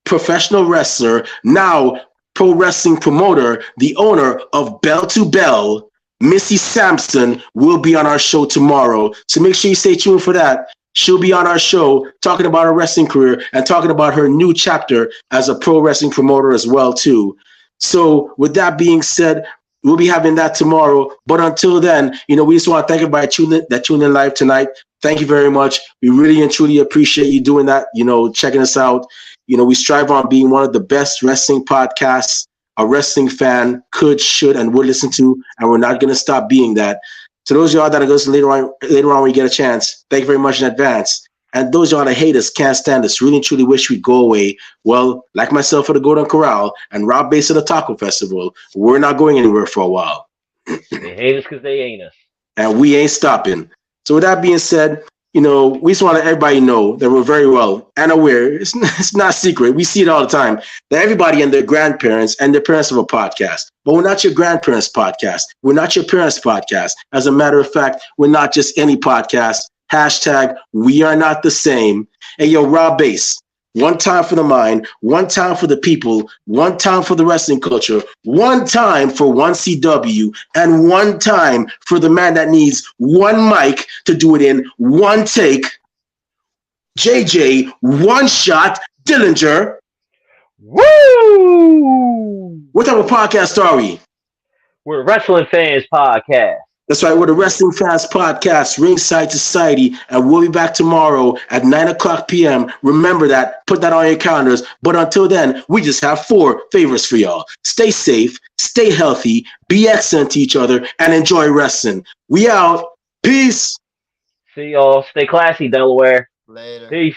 professional wrestler, now pro wrestling promoter, the owner of Bell to Bell, Missy Sampson, will be on our show tomorrow. So make sure you stay tuned for that. She'll be on our show talking about her wrestling career and talking about her new chapter as a pro wrestling promoter as well, too. So with that being said, we'll be having that tomorrow. But until then, we just want to thank everybody that tuned in live tonight. Thank you very much. We really and truly appreciate you doing that, checking us out. We strive on being one of the best wrestling podcasts a wrestling fan could, should, and would listen to, and we're not going to stop being that. To those of y'all that are going to listen later on when you get a chance, thank you very much in advance. And those of y'all that hate us, can't stand us, really and truly wish we'd go away, well, like myself at the Golden Corral and Rob Bass at the Taco Festival, we're not going anywhere for a while. They hate us because they ain't us. And we ain't stopping. So with that being said, we just want to let everybody know that we're very well and aware. It's not secret. We see it all the time. That everybody and their grandparents and their parents have a podcast. But we're not your grandparents' podcast. We're not your parents' podcast. As a matter of fact, we're not just any podcast. Hashtag, we are not the same. Hey, yo, Rob Bass. One time for the mind, one time for the people, one time for the wrestling culture, one time for 1CW, and one time for the man that needs one mic to do it in one take. JJ, one shot, Dillinger. Woo! What type of podcast are we? We're a Wrestling Fans Podcast. That's right, we're the Wrestling Fans Podcast, Ringside Society, and we'll be back tomorrow at 9:00 p.m. Remember that, put that on your calendars. But until then, we just have 4 favors for y'all. Stay safe, stay healthy, be excellent to each other, and enjoy wrestling. We out. Peace. See y'all. Stay classy, Delaware. Later. Peace.